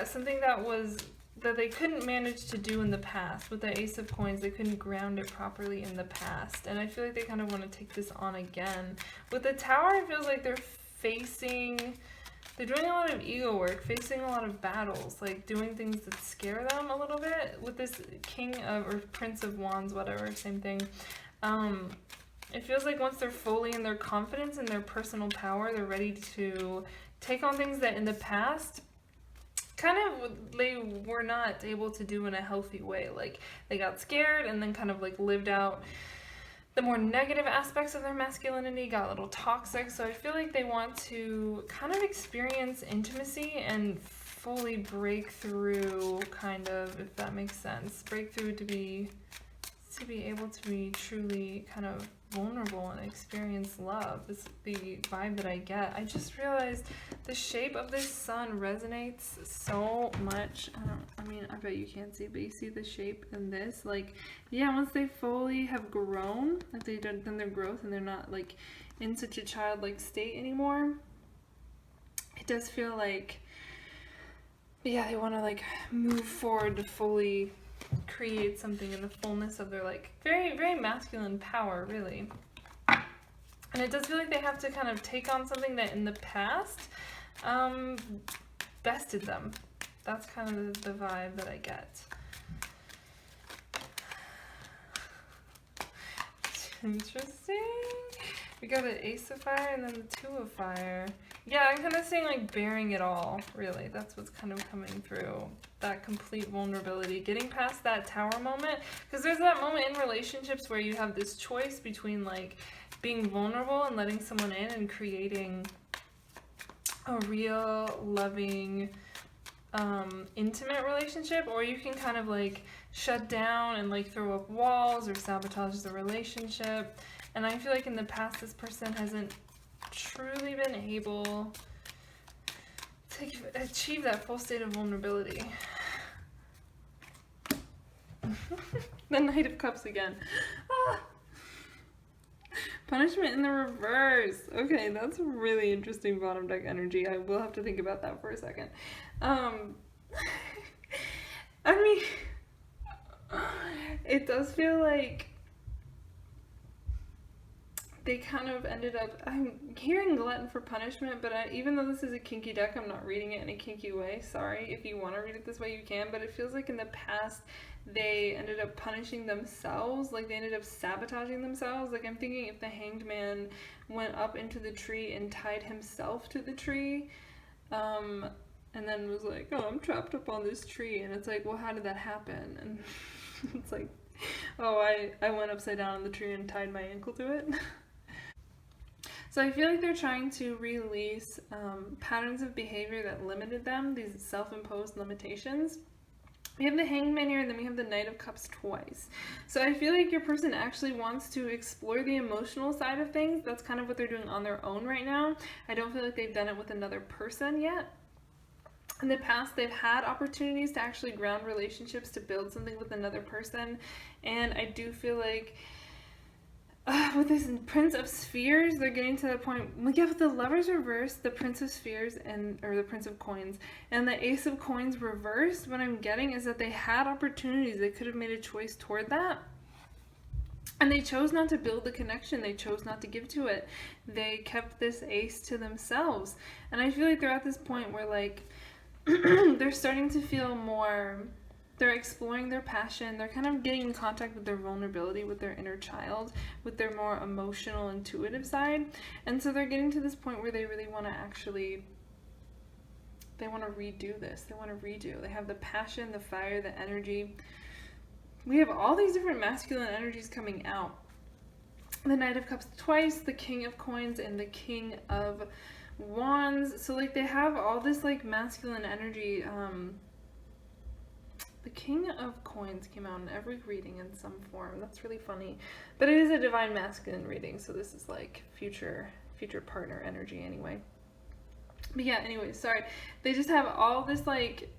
something that they couldn't manage to do in the past. With the Ace of Coins, they couldn't ground it properly in the past, and I feel like they kind of want to take this on again. With the Tower, it feels like they're doing a lot of ego work, facing a lot of battles, like doing things that scare them a little bit. With this or Prince of Wands, whatever, same thing. It feels like once they're fully in their confidence and their personal power, they're ready to take on things that in the past kind of they were not able to do in a healthy way. Like they got scared and then kind of like lived out the more negative aspects of their masculinity, got a little toxic. So I feel like they want to kind of experience intimacy and fully break through, kind of, if that makes sense. Break through to be able to be truly kind of vulnerable and experience love. This is the vibe that I get. I just realized the shape of this sun resonates so much. I bet you can't see, but you see the shape in this. Like, yeah, once they fully have grown, like they've done their growth and they're not like in such a childlike state anymore, it does feel like, yeah, they want to like move forward to fully create something in the fullness of their like very, very masculine power, really. And it does feel like they have to kind of take on something that in the past bested them. That's kind of the vibe that I get. Interesting. We got an Ace of Fire and then the Two of Fire. Yeah, I'm kind of saying like bearing it all, really. That's what's kind of coming through. That complete vulnerability. Getting past that Tower moment. Because there's that moment in relationships where you have this choice between like being vulnerable and letting someone in and creating a real, loving, intimate relationship, or you can kind of like shut down and like throw up walls or sabotage the relationship. And I feel like in the past this person hasn't truly been able to achieve that full state of vulnerability. The Knight of Cups again. Punishment in the reverse. Okay, that's really interesting bottom deck energy. I will have to think about that for a second. It does feel like they kind of ended up, I'm hearing glutton for punishment, but even though this is a kinky deck, I'm not reading it in a kinky way. Sorry, if you want to read it this way, you can, but it feels like in the past, they ended up punishing themselves, like they ended up sabotaging themselves. Like I'm thinking if the Hanged Man went up into the tree and tied himself to the tree, and then was like, oh, I'm trapped up on this tree, and it's like, well, how did that happen? And it's like, oh, I went upside down on the tree and tied my ankle to it. So I feel like they're trying to release patterns of behavior that limited them, these self-imposed limitations. We have the Hanged Man here, and then we have the Knight of Cups twice. So I feel like your person actually wants to explore the emotional side of things. That's kind of what they're doing on their own right now. I don't feel like they've done it with another person yet. In the past, they've had opportunities to actually ground relationships, to build something with another person. And I do feel like with this Prince of Spheres, they're getting to the point, yeah, with the Lovers reversed, the Prince of Spheres, or the Prince of Coins, and the Ace of Coins reversed, what I'm getting is that they had opportunities. They could have made a choice toward that. And they chose not to build the connection. They chose not to give to it. They kept this ace to themselves. And I feel like they're at this point where, like, they're starting to feel more, they're exploring their passion. They're kind of getting in contact with their vulnerability, with their inner child, with their more emotional, intuitive side. And so they're getting to this point where they really want to actually, they want to redo this. They want to redo. They have the passion, the fire, the energy. We have all these different masculine energies coming out. The Knight of Cups twice, the King of Coins, and the King of Wands. So like they have all this like masculine energy The King of Coins came out in every reading in some form. That's really funny. But it is a divine masculine reading, so this is like future partner energy anyway. But yeah, anyway, sorry. They just have all this like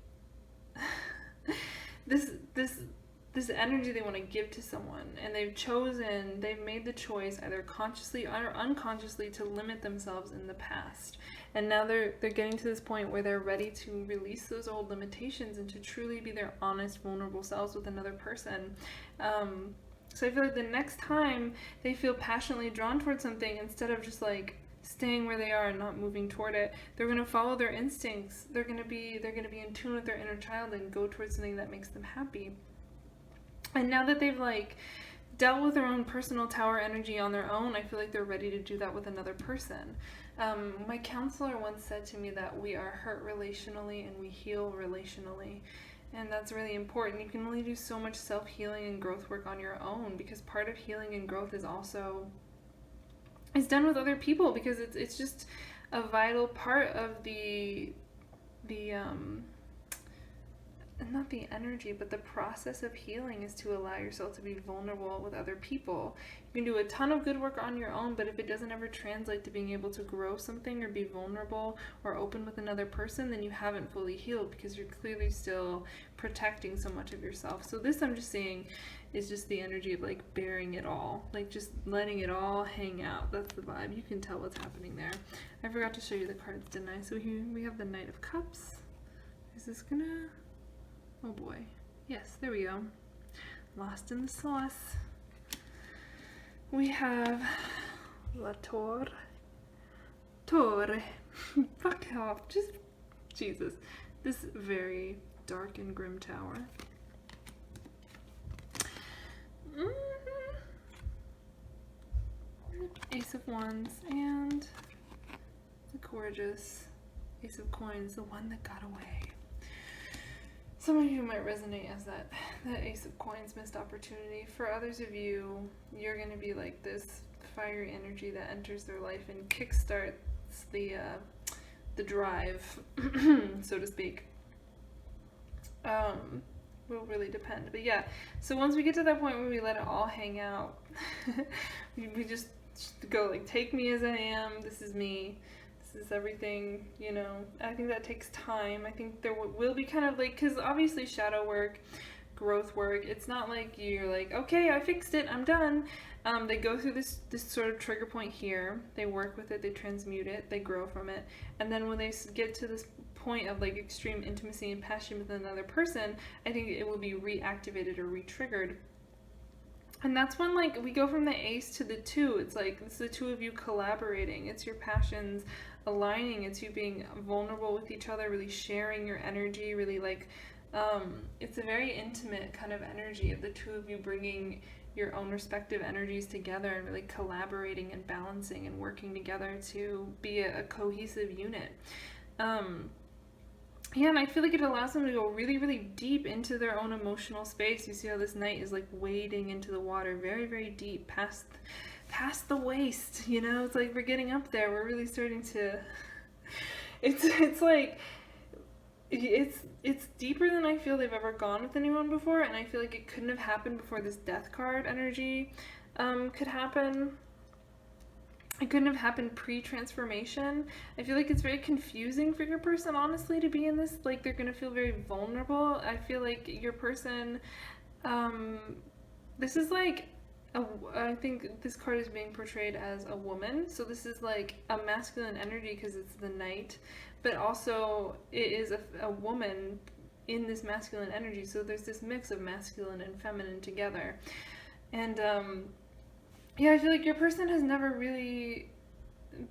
this energy they want to give to someone, and they've made the choice either consciously or unconsciously to limit themselves in the past. And now they're getting to this point where they're ready to release those old limitations and to truly be their honest, vulnerable selves with another person. So I feel like the next time they feel passionately drawn towards something, instead of just like staying where they are and not moving toward it, they're going to follow their instincts. They're going to be in tune with their inner child and go towards something that makes them happy. And now that they've like dealt with their own personal tower energy on their own, I feel like they're ready to do that with another person. My counselor once said to me that we are hurt relationally and we heal relationally. And that's really important. You can only do so much self-healing and growth work on your own, because part of healing and growth is done with other people, because it's just a vital part of the not the energy, but the process of healing is to allow yourself to be vulnerable with other people. You can do a ton of good work on your own, but if it doesn't ever translate to being able to grow something or be vulnerable or open with another person, then you haven't fully healed, because you're clearly still protecting so much of yourself. So this, I'm just saying, is just the energy of like bearing it all, like just letting it all hang out. That's the vibe. You can tell what's happening there. I forgot to show you the cards, didn't I? So here we have the Knight of Cups. Is this gonna... Oh boy. Yes, there we go. Lost in the sauce. We have La Torre. Fuck off. Just Jesus. This very dark and grim tower. Ace of Wands and the gorgeous Ace of Coins, the one that got away. Some of you might resonate as that Ace of Coins missed opportunity. For others of you, you're going to be like this fiery energy that enters their life and kickstarts the drive, so to speak. Will really depend. But yeah, so once we get to that point where we let it all hang out, we just go like, take me as I am, this is me. Is everything, you know. I think that takes time. I think there will be kind of like, because obviously shadow work, growth work, it's not like you're like, okay, I fixed it, I'm done. They go through this sort of trigger point here, they work with it, they transmute it, they grow from it, and then when they get to this point of like extreme intimacy and passion with another person, I think it will be reactivated or re-triggered. And that's when like we go from the Ace to the Two. It's like it's the two of you collaborating. It's your passions aligning. It's you being vulnerable with each other, really sharing your energy, really like it's a very intimate kind of energy of the two of you bringing your own respective energies together and really collaborating and balancing and working together to be a cohesive unit. Yeah, and I feel like it allows them to go really, really deep into their own emotional space. You see how this Knight is like wading into the water very, very deep, past the waist, you know? It's like we're getting up there. We're really starting to... It's like... It's deeper than I feel they've ever gone with anyone before, and I feel like it couldn't have happened before this Death card energy could happen. It couldn't have happened pre-transformation. I feel like it's very confusing for your person, honestly, to be in this. Like, they're going to feel very vulnerable. I feel like your person, this is like, I think this card is being portrayed as a woman. So this is like a masculine energy because it's the Knight, but also it is a woman in this masculine energy. So there's this mix of masculine and feminine together. And, yeah, I feel like your person has never really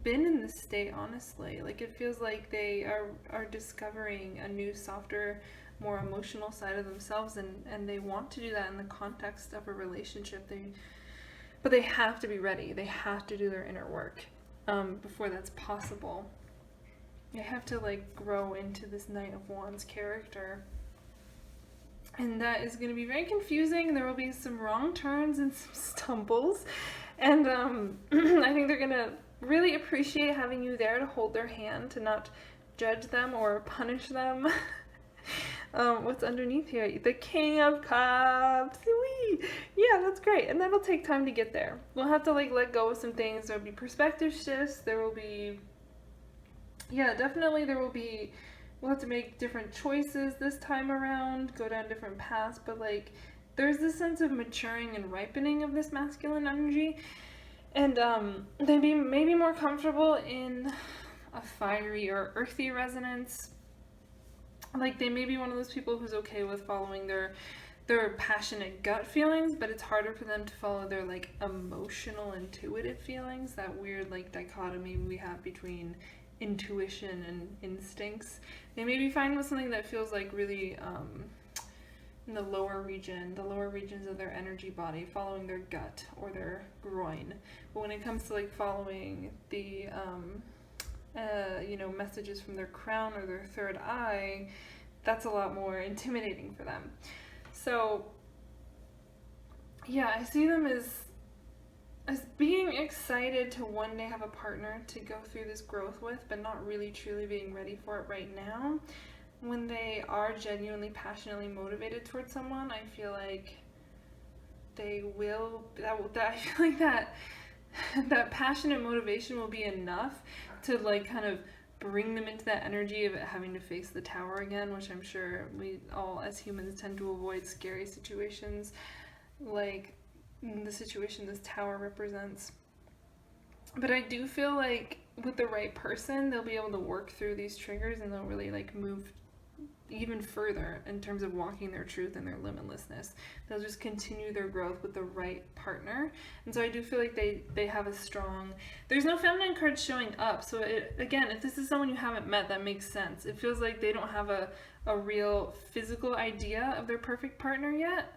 been in this state, honestly. Like, it feels like they are discovering a new, softer, more emotional side of themselves, and they want to do that in the context of a relationship. But they have to be ready. They have to do their inner work before that's possible. They have to, like, grow into this Knight of Wands character. And that is going to be very confusing. There will be some wrong turns and some stumbles. And I think they're going to really appreciate having you there to hold their hand, to not judge them or punish them. What's underneath here? The King of Cups. Whee! Yeah, that's great. And that'll take time to get there. We'll have to like let go of some things. There'll be perspective shifts. There will be, yeah, definitely there will be, we'll have to make different choices this time around, go down different paths, but like there's this sense of maturing and ripening of this masculine energy. And they may be more comfortable in a fiery or earthy resonance. Like they may be one of those people who's okay with following their passionate gut feelings, but it's harder for them to follow their like emotional, intuitive feelings, that weird like dichotomy we have between intuition and instincts. They may be fine with something that feels like really in the lower regions of their energy body, following their gut or their groin. But when it comes to like following the messages from their crown or their third eye, that's a lot more intimidating for them. So yeah, I see them as being excited to one day have a partner to go through this growth with, but not really truly being ready for it right now. When they are genuinely passionately motivated towards someone, I feel like they will, I feel like that passionate motivation will be enough to like kind of bring them into that energy of having to face the tower again, which I'm sure we all as humans tend to avoid scary situations like the situation this tower represents. But I do feel like with the right person, they'll be able to work through these triggers and they'll really like move even further in terms of walking their truth and their limitlessness. They'll just continue their growth with the right partner. And so I do feel like they have a strong, there's no feminine cards showing up. So again, if this is someone you haven't met, that makes sense. It feels like they don't have a real physical idea of their perfect partner yet.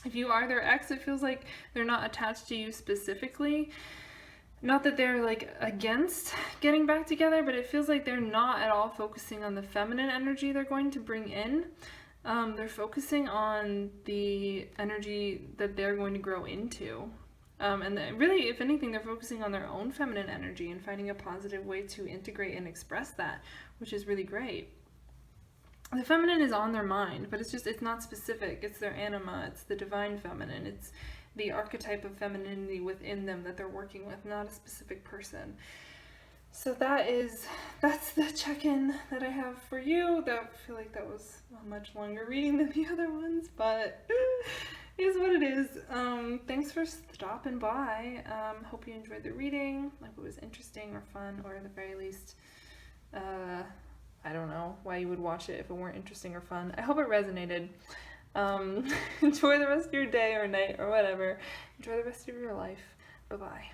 If you are their ex, it feels like they're not attached to you specifically. Not that they're like against getting back together, but it feels like they're not at all focusing on the feminine energy they're going to bring in. They're focusing on the energy that they're going to grow into. Really, if anything, they're focusing on their own feminine energy and finding a positive way to integrate and express that, which is really great. The feminine is on their mind, but it's not specific. It's their anima, it's the divine feminine, it's the archetype of femininity within them that they're working with, not a specific person. So that's the check-in that I have for you. I feel like that was a much longer reading than the other ones, but it is what it is. Thanks for stopping by. Hope you enjoyed the reading. Hope it was interesting or fun, or at the very least, I don't know why you would watch it if it weren't interesting or fun. I hope it resonated. Enjoy the rest of your day or night or whatever. Enjoy the rest of your life. Bye-bye.